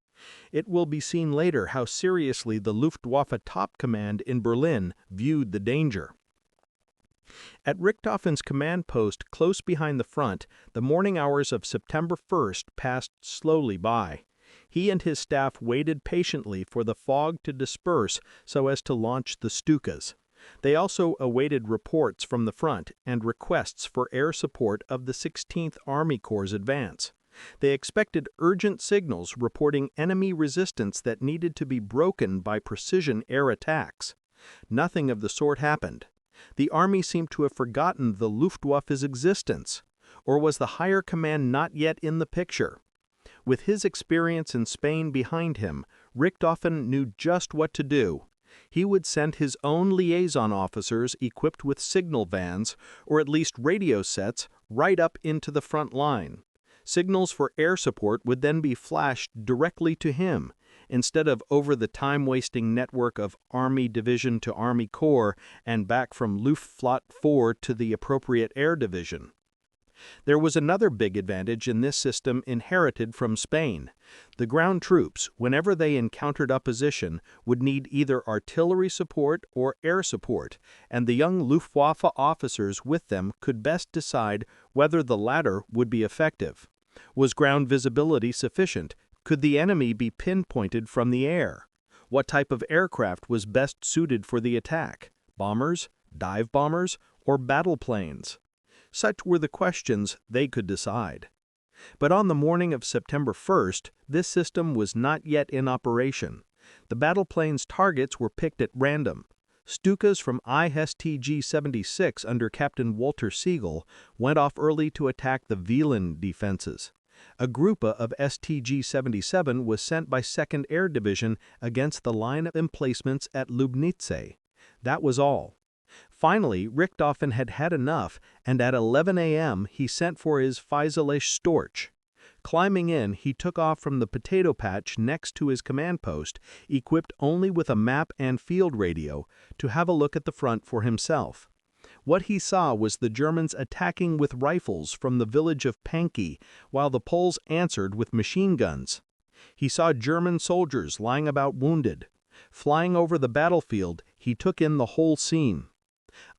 It will be seen later how seriously the Luftwaffe top command in Berlin viewed the danger. At Richthofen's command post close behind the front, the morning hours of September 1st passed slowly by. He and his staff waited patiently for the fog to disperse so as to launch the Stukas. They also awaited reports from the front and requests for air support of the 16th Army Corps' advance. They expected urgent signals reporting enemy resistance that needed to be broken by precision air attacks. Nothing of the sort happened. The Army seemed to have forgotten the Luftwaffe's existence. Or was the higher command not yet in the picture? With his experience in Spain behind him, Richthofen knew just what to do. He would send his own liaison officers equipped with signal vans, or at least radio sets, right up into the front line. Signals for air support would then be flashed directly to him, instead of over the time-wasting network of Army Division to Army Corps and back from Luftwaffe 4 to the appropriate air division. There was another big advantage in this system inherited from Spain. The ground troops, whenever they encountered opposition, would need either artillery support or air support, and the young Luftwaffe officers with them could best decide whether the latter would be effective. Was ground visibility sufficient? Could the enemy be pinpointed from the air? What type of aircraft was best suited for the attack? Bombers, dive bombers, or battle planes? Such were the questions they could decide. But on the morning of September 1st, this system was not yet in operation. The battle planes' targets were picked at random. Stukas from ISTG-76 under Captain Walter Siegel went off early to attack the Wieland defenses. A group of STG-77 was sent by 2nd Air Division against the line of emplacements at Lubnice. That was all. Finally, Richthofen had had enough, and at 11 a.m. he sent for his Fäisliche Storch. Climbing in, he took off from the potato patch next to his command post, equipped only with a map and field radio, to have a look at the front for himself. What he saw was the Germans attacking with rifles from the village of Panki, while the Poles answered with machine guns. He saw German soldiers lying about wounded. Flying over the battlefield, he took in the whole scene.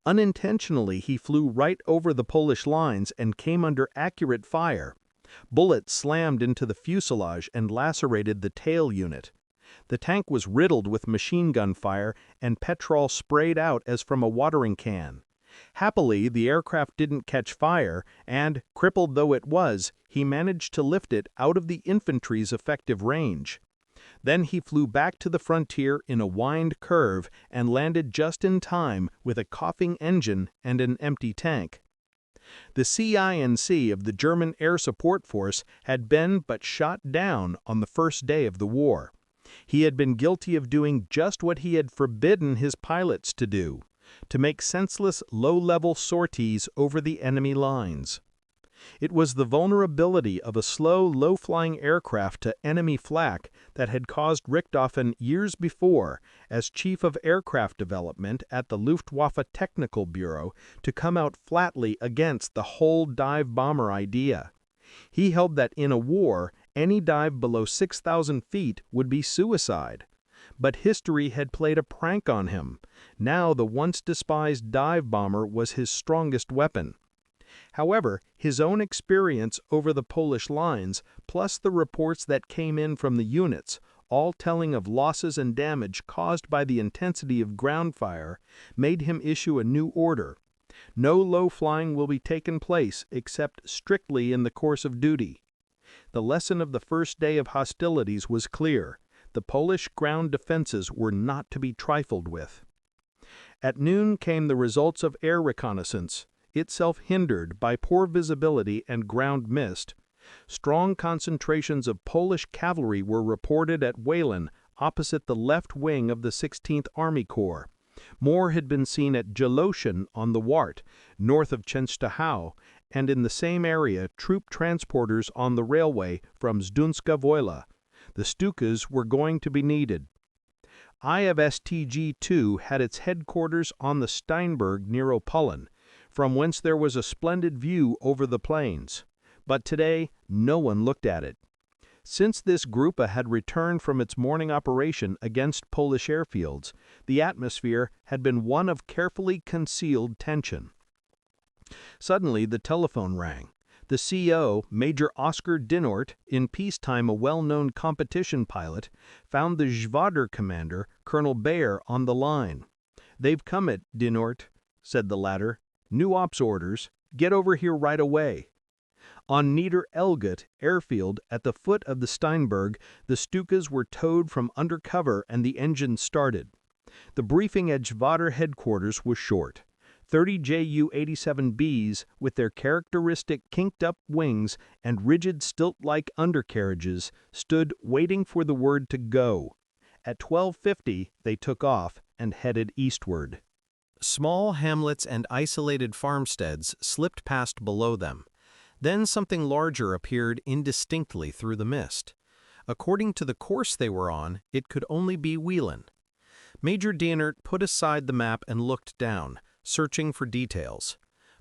Unintentionally, he flew right over the Polish lines and came under accurate fire. Bullets slammed into the fuselage and lacerated the tail unit. The tank was riddled with machine gun fire and petrol sprayed out as from a watering can. Happily, the aircraft didn't catch fire, and, crippled though it was, he managed to lift it out of the infantry's effective range. Then he flew back to the frontier in a wind curve and landed just in time with a coughing engine and an empty tank. The CINC of the German Air Support Force had been but shot down on the first day of the war. He had been guilty of doing just what he had forbidden his pilots to do, to make senseless low-level sorties over the enemy lines. It was the vulnerability of a slow, low-flying aircraft to enemy flak that had caused Richthofen years before, as Chief of Aircraft Development at the Luftwaffe Technical Bureau, to come out flatly against the whole dive bomber idea. He held that in a war, any dive below 6,000 feet would be suicide. But history had played a prank on him. Now the once despised dive bomber was his strongest weapon. However, his own experience over the Polish lines, plus the reports that came in from the units, all telling of losses and damage caused by the intensity of ground fire, made him issue a new order. No low flying will be taken place except strictly in the course of duty. The lesson of the first day of hostilities was clear. The Polish ground defenses were not to be trifled with. At noon came the results of air reconnaissance, itself hindered by poor visibility and ground mist. Strong concentrations of Polish cavalry were reported at Wahlen, opposite the left wing of the 16th Army Corps. More had been seen at Jaloshin on the Wart, north of Częstochowa, and in the same area troop transporters on the railway from Zdunska Wola. The Stukas were going to be needed. WW2 had its headquarters on the Steinberg near Opollen, from whence there was a splendid view over the plains. But today, no one looked at it. Since this Gruppe had returned from its morning operation against Polish airfields, the atmosphere had been one of carefully concealed tension. Suddenly the telephone rang. The CO, Major Oskar Dinort, in peacetime a well-known competition pilot, found the Schwader commander, Colonel Bayer, on the line. "They've come it, Dinort," said the latter. "New ops orders. Get over here right away." On Nieder-Elgut airfield at the foot of the Steinberg, the Stukas were towed from under cover and the engine started. The briefing at Schwader headquarters was short. 30 Ju-87Bs, with their characteristic kinked-up wings and rigid stilt-like undercarriages, stood waiting for the word to go. At 12:50, they took off and headed eastward. Small hamlets and isolated farmsteads slipped past below them. Then something larger appeared indistinctly through the mist. According to the course they were on, it could only be Whelan. Major Dienert put aside the map and looked down, searching for details.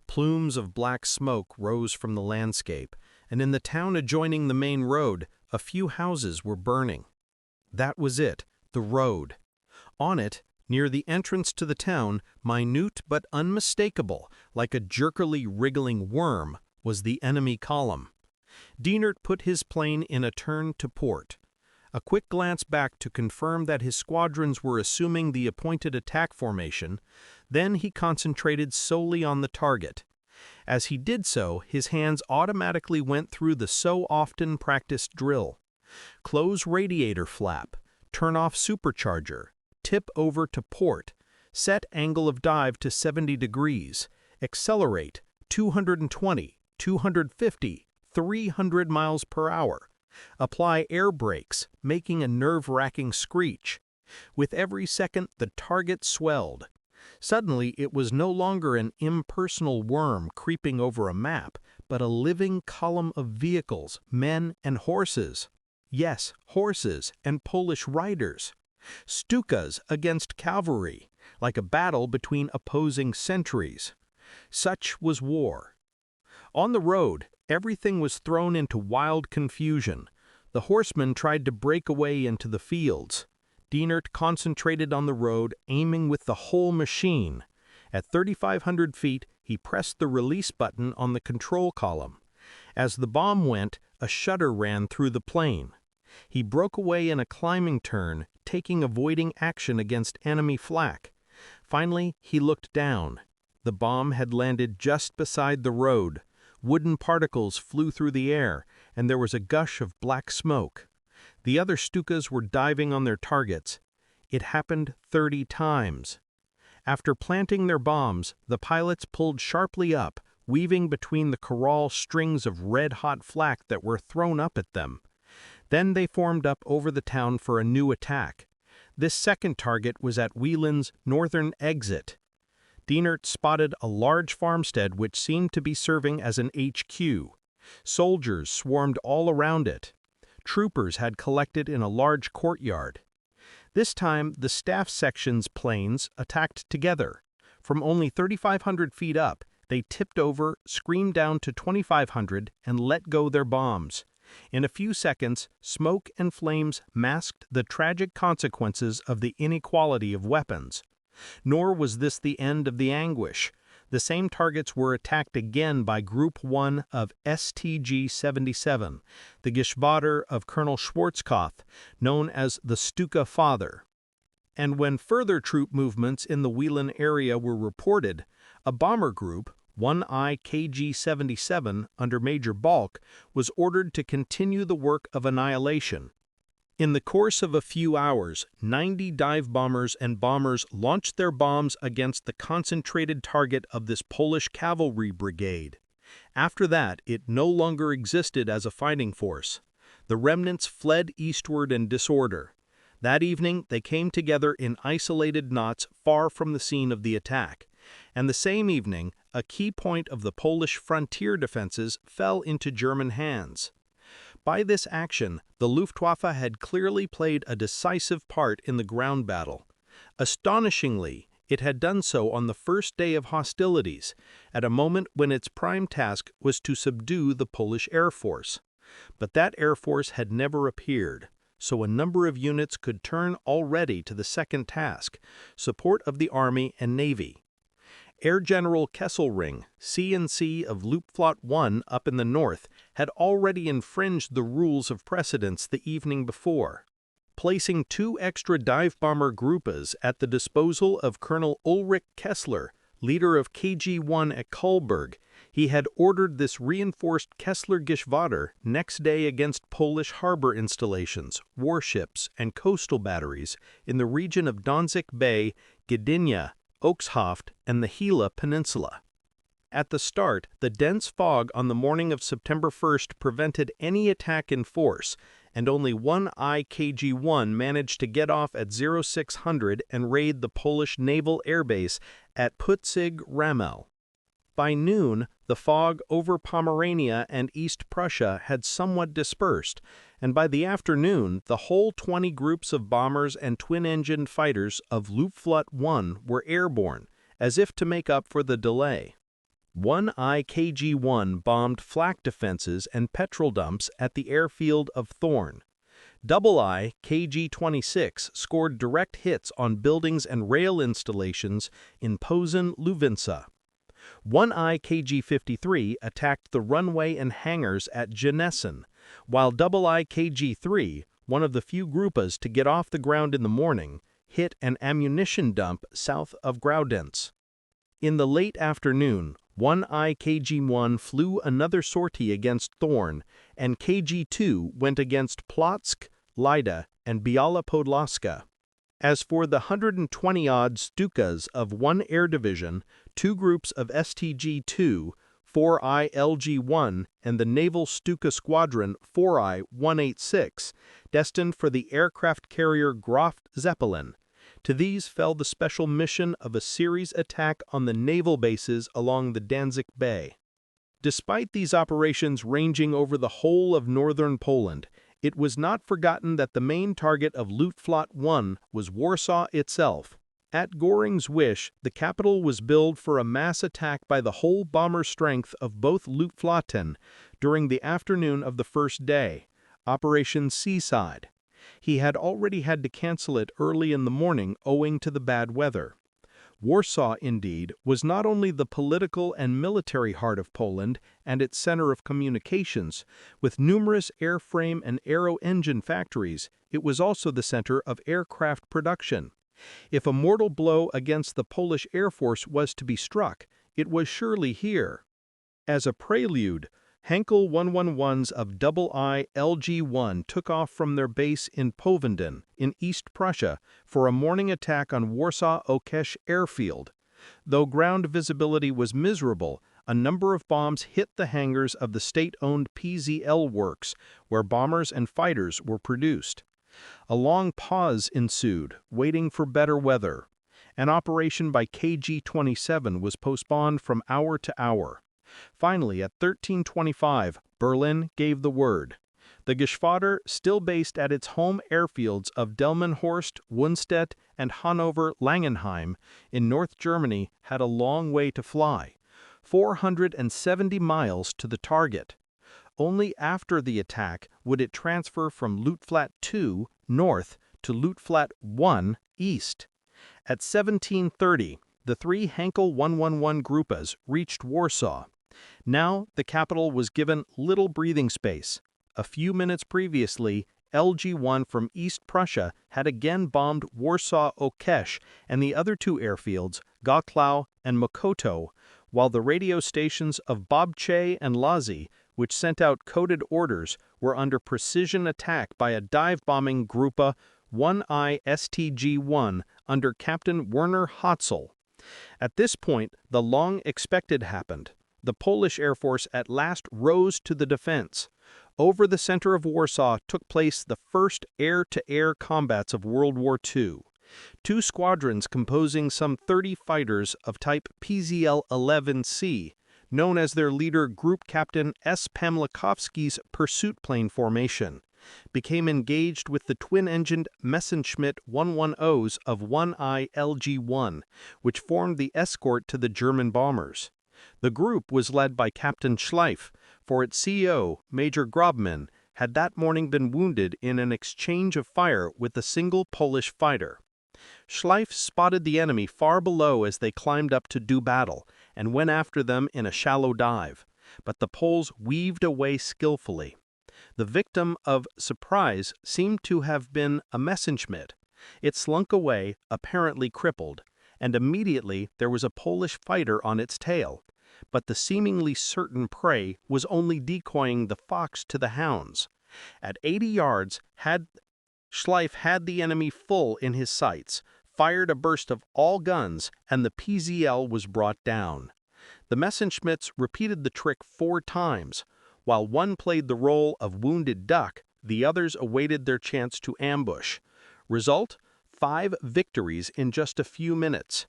Plumes of black smoke rose from the landscape, and in the town adjoining the main road, a few houses were burning. That was it, the road. On it, near the entrance to the town, minute but unmistakable, like a jerkily wriggling worm, was the enemy column. Dienert put his plane in a turn to port. A quick glance back to confirm that his squadrons were assuming the appointed attack formation, then he concentrated solely on the target. As he did so, his hands automatically went through the so often practiced drill. Close radiator flap, turn off supercharger, tip over to port, set angle of dive to 70 degrees, accelerate 220, 250, 300 miles per hour. Apply air brakes, making a nerve-wracking screech. With every second, the target swelled. Suddenly, it was no longer an impersonal worm creeping over a map, but a living column of vehicles, men and horses. Yes, horses and Polish riders. Stukas against cavalry, like a battle between opposing sentries. Such was war. On the road, everything was thrown into wild confusion. The horsemen tried to break away into the fields. Dienert concentrated on the road, aiming with the whole machine. At 3,500 feet, he pressed the release button on the control column. As the bomb went, a shudder ran through the plane. He broke away in a climbing turn, avoiding action against enemy flak. Finally, he looked down. The bomb had landed just beside the road. Wooden particles flew through the air, and there was a gush of black smoke. The other Stukas were diving on their targets. It happened 30 times. After planting their bombs, the pilots pulled sharply up, weaving between the corral strings of red-hot flak that were thrown up at them. Then they formed up over the town for a new attack. This second target was at Whelan's northern exit. Dienert spotted a large farmstead which seemed to be serving as an HQ. Soldiers swarmed all around it. Troopers had collected in a large courtyard. This time, the staff section's planes attacked together. From only 3,500 feet up, they tipped over, screamed down to 2,500, and let go their bombs. In a few seconds, smoke and flames masked the tragic consequences of the inequality of weapons. Nor was this the end of the anguish. The same targets were attacked again by Group 1 of STG-77, the Geschwader of Colonel Schwarzkopf, known as the Stuka Father. And when further troop movements in the Whelan area were reported, a bomber group, 1I KG-77 under Major Balk, was ordered to continue the work of annihilation. In the course of a few hours, 90 dive bombers and bombers launched their bombs against the concentrated target of this Polish cavalry brigade. After that, it no longer existed as a fighting force. The remnants fled eastward in disorder. That evening, they came together in isolated knots far from the scene of the attack. And the same evening, a key point of the Polish frontier defenses fell into German hands. By this action, the Luftwaffe had clearly played a decisive part in the ground battle. Astonishingly, it had done so on the first day of hostilities, at a moment when its prime task was to subdue the Polish Air Force. But that Air Force had never appeared, so a number of units could turn already to the second task, support of the Army and Navy. Air General Kesselring, C&C of Luftwaffe 1 up in the north, had already infringed the rules of precedence the evening before. Placing 2 extra dive bomber gruppas at the disposal of Colonel Ulrich Kessler, leader of KG-1 at Kolberg, he had ordered this reinforced Kessler Geschwader next day against Polish harbor installations, warships, and coastal batteries in the region of Donzik Bay, Gdynia, Oakshoft, and the Gila Peninsula. At the start, the dense fog on the morning of September 1st prevented any attack in force, and only one IKG-1 managed to get off at 0600 and raid the Polish naval airbase at Putzig Ramel. By noon, the fog over Pomerania and East Prussia had somewhat dispersed, and by the afternoon, the whole 20 groups of bombers and twin-engined fighters of Luftwaffe 1 were airborne, as if to make up for the delay. One IKG-1 bombed flak defenses and petrol dumps at the airfield of Thorn. Double I KG-26 scored direct hits on buildings and rail installations in Posen-Luwęsa. One IKG-53 attacked the runway and hangars at Jenessen, while Double I KG-3, one of the few Grupas to get off the ground in the morning, hit an ammunition dump south of Graudenz. In the late afternoon, one IKG-1 flew another sortie against Thorn, and KG-2 went against Plotzk, Lida, and Biała Podlaska. As for the 120-odd Stukas of 1 Air Division, 2 groups of STG-2, 4I LG-1, and the Naval Stuka Squadron 4I 186, destined for the aircraft carrier Graf Zeppelin. To these fell the special mission of a series attack on the naval bases along the Danzig Bay. Despite these operations ranging over the whole of northern Poland, it was not forgotten that the main target of Luftwaffe 1 was Warsaw itself. At Göring's wish, the capital was billed for a mass attack by the whole bomber strength of both Luftwaffen during the afternoon of the first day, Operation Seaside. He had already had to cancel it early in the morning owing to the bad weather. Warsaw, indeed, was not only the political and military heart of Poland and its center of communications, with numerous airframe and aero-engine factories, it was also the center of aircraft production. If a mortal blow against the Polish Air Force was to be struck, it was surely here. As a prelude, Henkel 111s of Double I LG-1 took off from their base in Povenden, in East Prussia, for a morning attack on Warsaw-Okesh airfield. Though ground visibility was miserable, a number of bombs hit the hangars of the state-owned PZL works, where bombers and fighters were produced. A long pause ensued, waiting for better weather. An operation by KG-27 was postponed from hour to hour. Finally, at 13:25, Berlin gave the word. The Geschwader, still based at its home airfields of Delmenhorst, Wunstedt, and Hanover-Langenheim in North Germany, had a long way to fly, 470 miles to the target. Only after the attack would it transfer from Luftwaffe 2 north to Luftwaffe 1 east. At 17:30, the 3 Henkel 111 Grupas reached Warsaw. Now the capital was given little breathing space. A few minutes previously, LG-1 from East Prussia had again bombed Warsaw-Okesh and the other 2 airfields, Goklau and Mokoto, while the radio stations of Bobche and Lazi, which sent out coded orders, were under precision attack by a dive-bombing Grupa 1I STG-1 under Captain Werner Hotzel. At this point, the long-expected happened. The Polish Air Force at last rose to the defense. Over the center of Warsaw took place the first air-to-air combats of World War II. 2 squadrons composing some 30 fighters of type PZL-11C, known as their leader Group Captain S. Pamlikovsky's pursuit plane formation, became engaged with the twin-engined Messerschmitt 110s of 1I LG-1, which formed the escort to the German bombers. The group was led by Captain Schleif, for its CEO, Major Grobman, had that morning been wounded in an exchange of fire with a single Polish fighter. Schleif spotted the enemy far below as they climbed up to do battle, and went after them in a shallow dive, but the Poles weaved away skillfully. The victim of surprise seemed to have been a Messerschmitt. It slunk away, apparently crippled, and immediately there was a Polish fighter on its tail. But the seemingly certain prey was only decoying the fox to the hounds. At 80 yards, Schleif had the enemy full in his sights, fired a burst of all guns, and the PZL was brought down. The Messerschmitts repeated the trick 4 times. While one played the role of wounded duck, the others awaited their chance to ambush. Result: 5 victories in just a few minutes.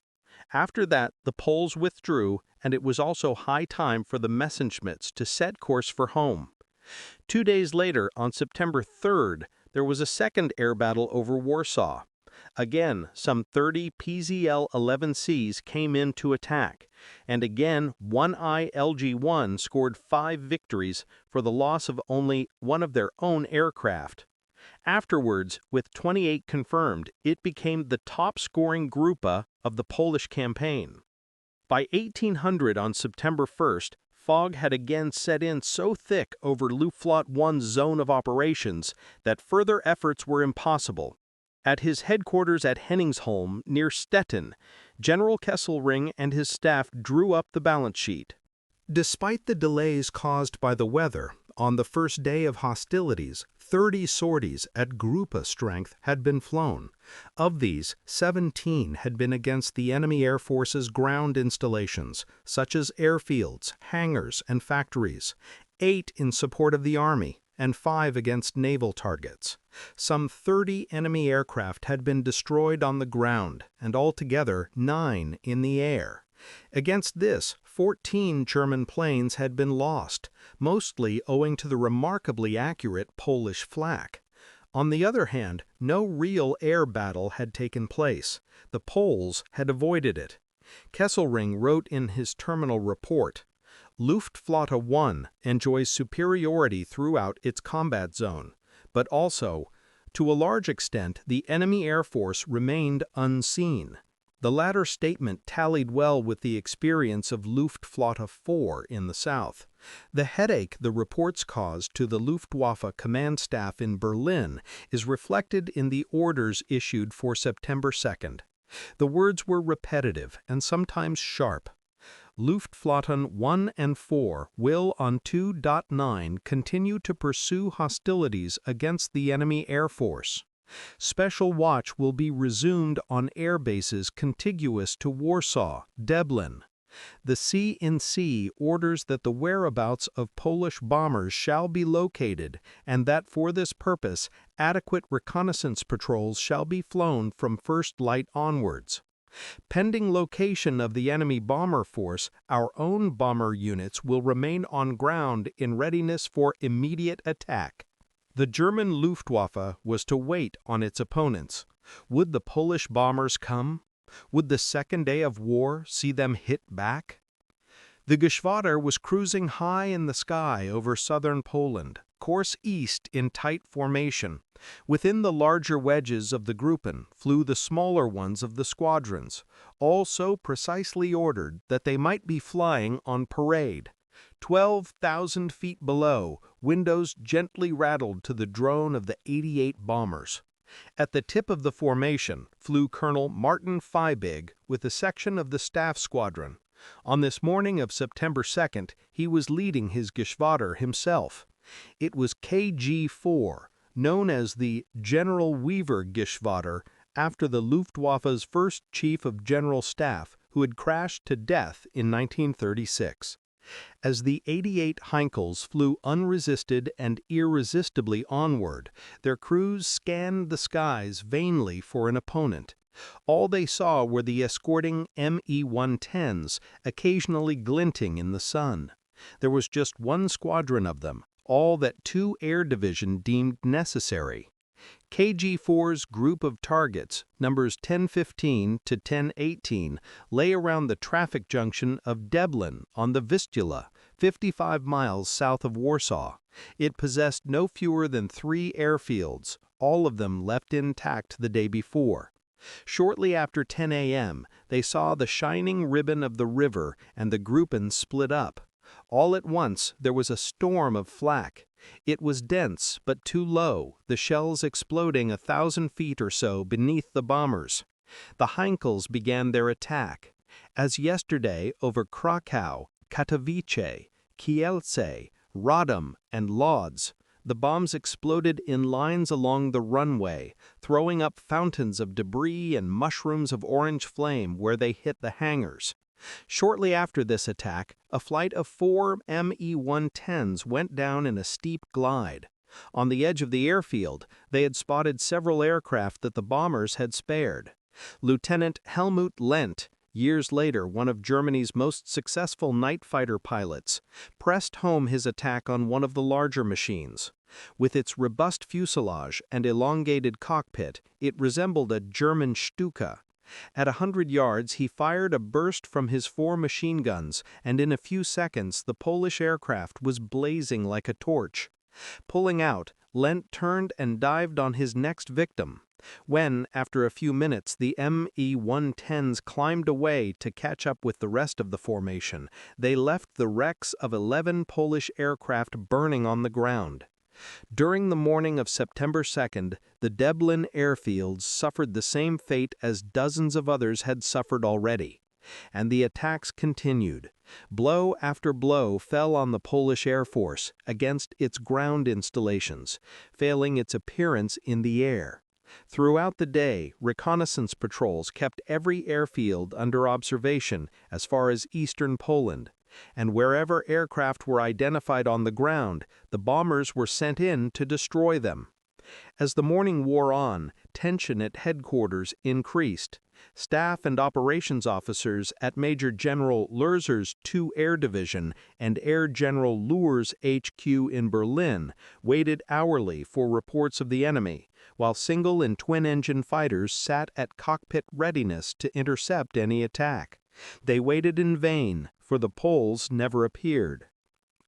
After that, the Poles withdrew, and it was also high time for the Messerschmitts to set course for home. 2 days later, on September 3rd, there was a second air battle over Warsaw. Again, some 30 PZL-11Cs came in to attack, and again 1I LG-1 scored 5 victories for the loss of only one of their own aircraft. Afterwards, with 28 confirmed, it became the top-scoring Gruppe of the Polish campaign. By 1800 on September 1st, fog had again set in so thick over Luftwaffe 1's zone of operations that further efforts were impossible. At his headquarters at Henningsholm, near Stettin, General Kesselring and his staff drew up the balance sheet. Despite the delays caused by the weather, on the first day of hostilities, 30 sorties at Gruppe strength had been flown. Of these, 17 had been against the enemy air force's ground installations, such as airfields, hangars, and factories, 8 in support of the army, and 5 against naval targets. Some 30 enemy aircraft had been destroyed on the ground, and altogether 9 in the air. Against this, 14 German planes had been lost, mostly owing to the remarkably accurate Polish flak. On the other hand, no real air battle had taken place. The Poles had avoided it. Kesselring wrote in his terminal report, "Luftwaffe 1 enjoys superiority throughout its combat zone, but also, to a large extent, the enemy air force remained unseen." The latter statement tallied well with the experience of Luftwaffe 4 in the south. The headache the reports caused to the Luftwaffe command staff in Berlin is reflected in the orders issued for September 2nd. The words were repetitive and sometimes sharp. Luftwaffe 1 and 4 will on 2.9 continue to pursue hostilities against the enemy air force. Special watch will be resumed on air bases contiguous to Warsaw, Deblin. The C&C orders that the whereabouts of Polish bombers shall be located and that for this purpose adequate reconnaissance patrols shall be flown from First Light onwards. Pending location of the enemy bomber force, our own bomber units will remain on ground in readiness for immediate attack. The German Luftwaffe was to wait on its opponents. Would the Polish bombers come? Would the second day of war see them hit back? The Geschwader was cruising high in the sky over southern Poland, course east in tight formation. Within the larger wedges of the Gruppen flew the smaller ones of the squadrons, all so precisely ordered that they might be flying on parade. 12,000 feet below, windows gently rattled to the drone of the 88 bombers. At the tip of the formation flew Colonel Martin Feibig with a section of the staff squadron. On this morning of September 2nd, he was leading his Geschwader himself. It was KG-4, known as the General Weaver Geschwader, after the Luftwaffe's first Chief of General Staff, who had crashed to death in 1936. As the 88 Heinkels flew unresisted and irresistibly onward, their crews scanned the skies vainly for an opponent. All they saw were the escorting Me-110s, occasionally glinting in the sun. There was just one squadron of them, all that 2 Air Division deemed necessary. KG-4's group of targets, numbers 1015 to 1018, lay around the traffic junction of Deblin on the Vistula, 55 miles south of Warsaw. It possessed no fewer than 3 airfields, all of them left intact the day before. Shortly after 10 a.m., they saw the shining ribbon of the river and the Gruppen split up. All at once there was a storm of flak. It was dense but too low, the shells exploding 1,000 feet or so beneath the bombers. The Heinkels began their attack. As yesterday over Krakow, Katowice, Kielce, Radom, and Lodz, The bombs exploded in lines along the runway, throwing up fountains of debris and mushrooms of orange flame where they hit the hangars. Shortly after this attack, a flight of 4 Me-110s went down in a steep glide. On the edge of the airfield, they had spotted several aircraft that the bombers had spared. Lieutenant Helmut Lent, years later one of Germany's most successful night fighter pilots, pressed home his attack on one of the larger machines. With its robust fuselage and elongated cockpit, it resembled a German Stuka. At 100 yards, he fired a burst from his 4 machine guns, and in a few seconds the Polish aircraft was blazing like a torch. Pulling out, Lent turned and dived on his next victim. When, after a few minutes, the Me-110s climbed away to catch up with the rest of the formation, they left the wrecks of 11 Polish aircraft burning on the ground. During the morning of September 2nd, the Deblin airfields suffered the same fate as dozens of others had suffered already. And the attacks continued. Blow after blow fell on the Polish Air Force against its ground installations, failing its appearance in the air. Throughout the day, reconnaissance patrols kept every airfield under observation as far as eastern Poland, and wherever aircraft were identified on the ground, the bombers were sent in to destroy them. As the morning wore on, tension at headquarters increased. Staff and operations officers at Major General Lurzer's 2 Air Division and Air General Luhr's HQ in Berlin waited hourly for reports of the enemy, while single and twin-engine fighters sat at cockpit readiness to intercept any attack. They waited in vain, for the Poles never appeared.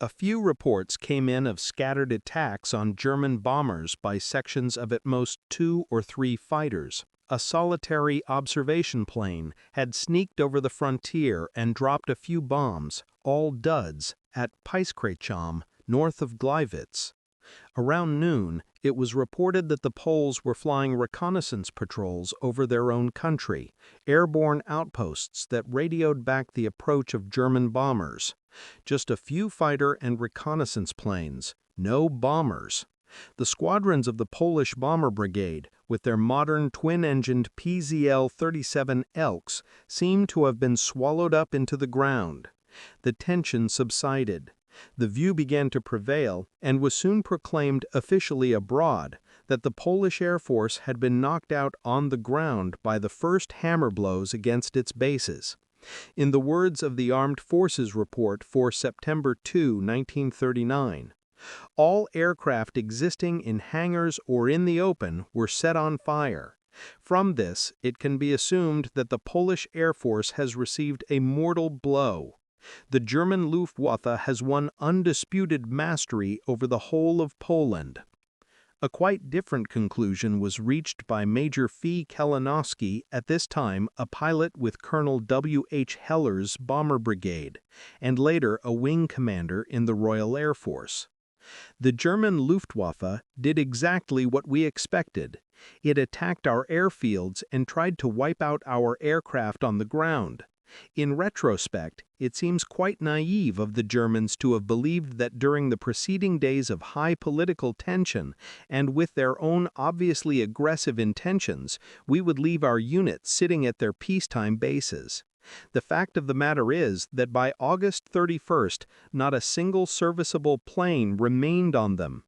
A few reports came in of scattered attacks on German bombers by sections of at most 2 or 3 fighters. A solitary observation plane had sneaked over the frontier and dropped a few bombs, all duds, at Pieskretscham, north of Gleiwitz. Around noon, it was reported that the Poles were flying reconnaissance patrols over their own country, airborne outposts that radioed back the approach of German bombers. Just a few fighter and reconnaissance planes, no bombers. The squadrons of the Polish Bomber Brigade, with their modern twin-engined PZL-37 Elks, seemed to have been swallowed up into the ground. The tension subsided. The view began to prevail and was soon proclaimed officially abroad that the Polish Air Force had been knocked out on the ground by the first hammer blows against its bases. In the words of the Armed Forces Report for September 2, 1939, all aircraft existing in hangars or in the open were set on fire. From this, it can be assumed that the Polish Air Force has received a mortal blow. The German Luftwaffe has won undisputed mastery over the whole of Poland. A quite different conclusion was reached by Major F. Kalinowski, at this time a pilot with Colonel W. H. Heller's Bomber Brigade, and later a wing commander in the Royal Air Force. The German Luftwaffe did exactly what we expected. It attacked our airfields and tried to wipe out our aircraft on the ground. In retrospect, it seems quite naive of the Germans to have believed that during the preceding days of high political tension, and with their own obviously aggressive intentions, we would leave our units sitting at their peacetime bases. The fact of the matter is that by August 31st, not a single serviceable plane remained on them.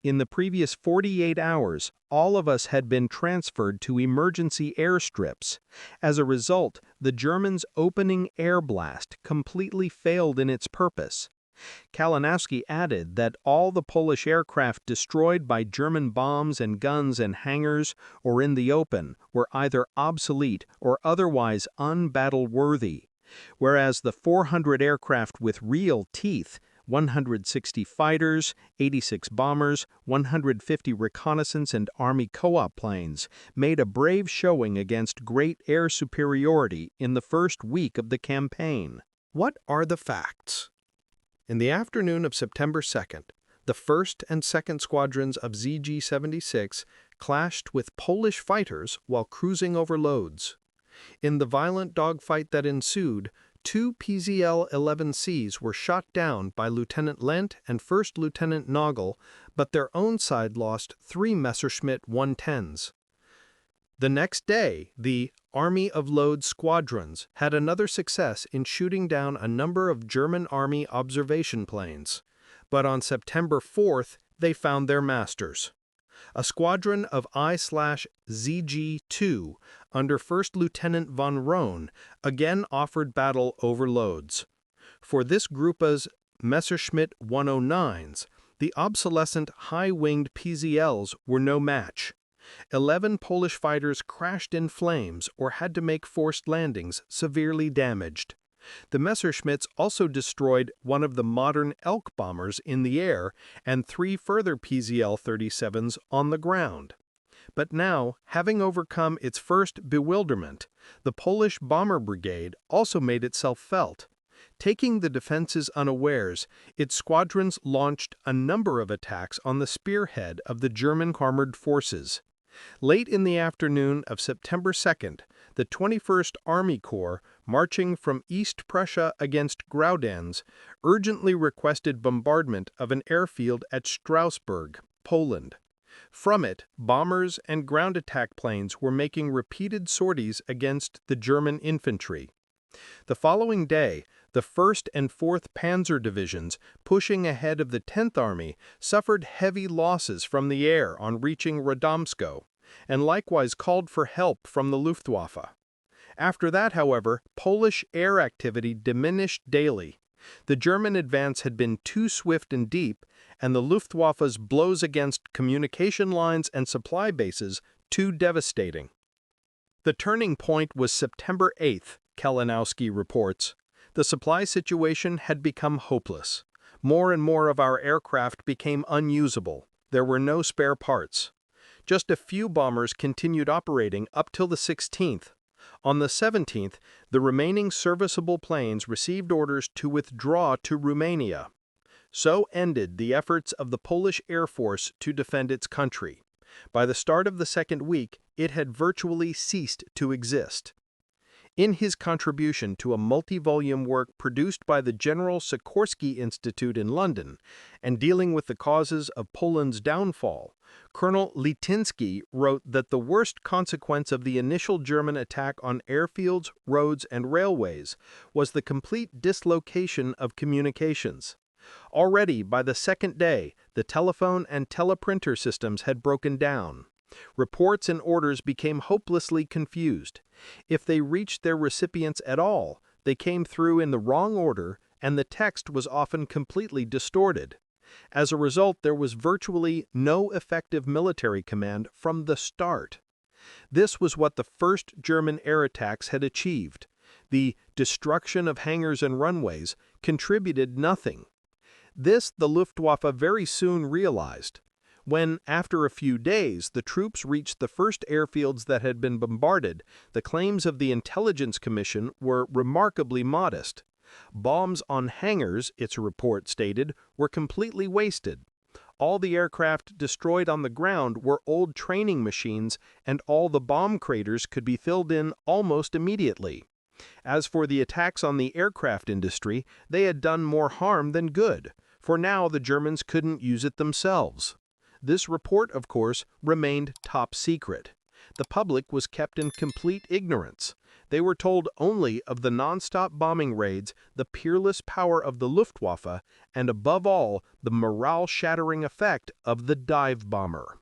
In the previous 48 hours, all of us had been transferred to emergency airstrips. As a result, the Germans' opening air blast completely failed in its purpose. Kalinowski added that all the Polish aircraft destroyed by German bombs and guns and hangars or in the open were either obsolete or otherwise unbattle-worthy, whereas the 400 aircraft with real teeth, 160 fighters, 86 bombers, 150 reconnaissance and Army co-op planes, made a brave showing against great air superiority in the first week of the campaign. What are the facts? In the afternoon of September 2nd, the 1st and 2nd Squadrons of ZG-76 clashed with Polish fighters while cruising over loads. In the violent dogfight that ensued, 2 PZL-11Cs were shot down by Lieutenant Lent and First Lieutenant Noggle but their own side lost 3 Messerschmitt 110s. The next day, the Army of Load Squadrons had another success in shooting down a number of German Army observation planes. But on September 4th, they found their masters. A squadron of I/ZG2 under First Lieutenant von Rohn again offered battle over loads. For this Gruppe's Messerschmitt 109s, the obsolescent high-winged PZLs were no match. 11 Polish fighters crashed in flames or had to make forced landings, severely damaged. The Messerschmitts also destroyed one of the modern Elk bombers in the air and 3 further PZL-37s on the ground. But now, having overcome its first bewilderment, the Polish Bomber Brigade also made itself felt. Taking the defenses unawares, its squadrons launched a number of attacks on the spearhead of the German armored forces. Late in the afternoon of September 2nd, the 21st Army Corps, marching from East Prussia against Graudenz, urgently requested bombardment of an airfield at Strausberg, Poland. From it, bombers and ground attack planes were making repeated sorties against the German infantry. The following day, the 1st and 4th Panzer Divisions, pushing ahead of the 10th Army, suffered heavy losses from the air on reaching Radomsko, and likewise called for help from the Luftwaffe. After that, however, Polish air activity diminished daily. The German advance had been too swift and deep, and the Luftwaffe's blows against communication lines and supply bases too devastating. The turning point was September 8th, Kalinowski reports. The supply situation had become hopeless. More and more of our aircraft became unusable. There were no spare parts. Just a few bombers continued operating up till the 16th. On the 17th, the remaining serviceable planes received orders to withdraw to Romania. So ended the efforts of the Polish Air Force to defend its country. By the start of the second week, it had virtually ceased to exist. In his contribution to a multi-volume work produced by the General Sikorsky Institute in London and dealing with the causes of Poland's downfall, Colonel Litinsky wrote that the worst consequence of the initial German attack on airfields, roads, and railways was the complete dislocation of communications. Already by the second day, the telephone and teleprinter systems had broken down. Reports and orders became hopelessly confused. If they reached their recipients at all, they came through in the wrong order, and the text was often completely distorted. As a result, there was virtually no effective military command from the start. This was what the first German air attacks had achieved. The destruction of hangars and runways contributed nothing. This the Luftwaffe very soon realized. When, after a few days, the troops reached the first airfields that had been bombarded, the claims of the Intelligence Commission were remarkably modest. Bombs on hangars, its report stated, were completely wasted. All the aircraft destroyed on the ground were old training machines, and all the bomb craters could be filled in almost immediately. As for the attacks on the aircraft industry, they had done more harm than good, for now the Germans couldn't use it themselves. This report, of course, remained top secret. The public was kept in complete ignorance. They were told only of the non-stop bombing raids, the peerless power of the Luftwaffe, and above all, the morale-shattering effect of the dive bomber.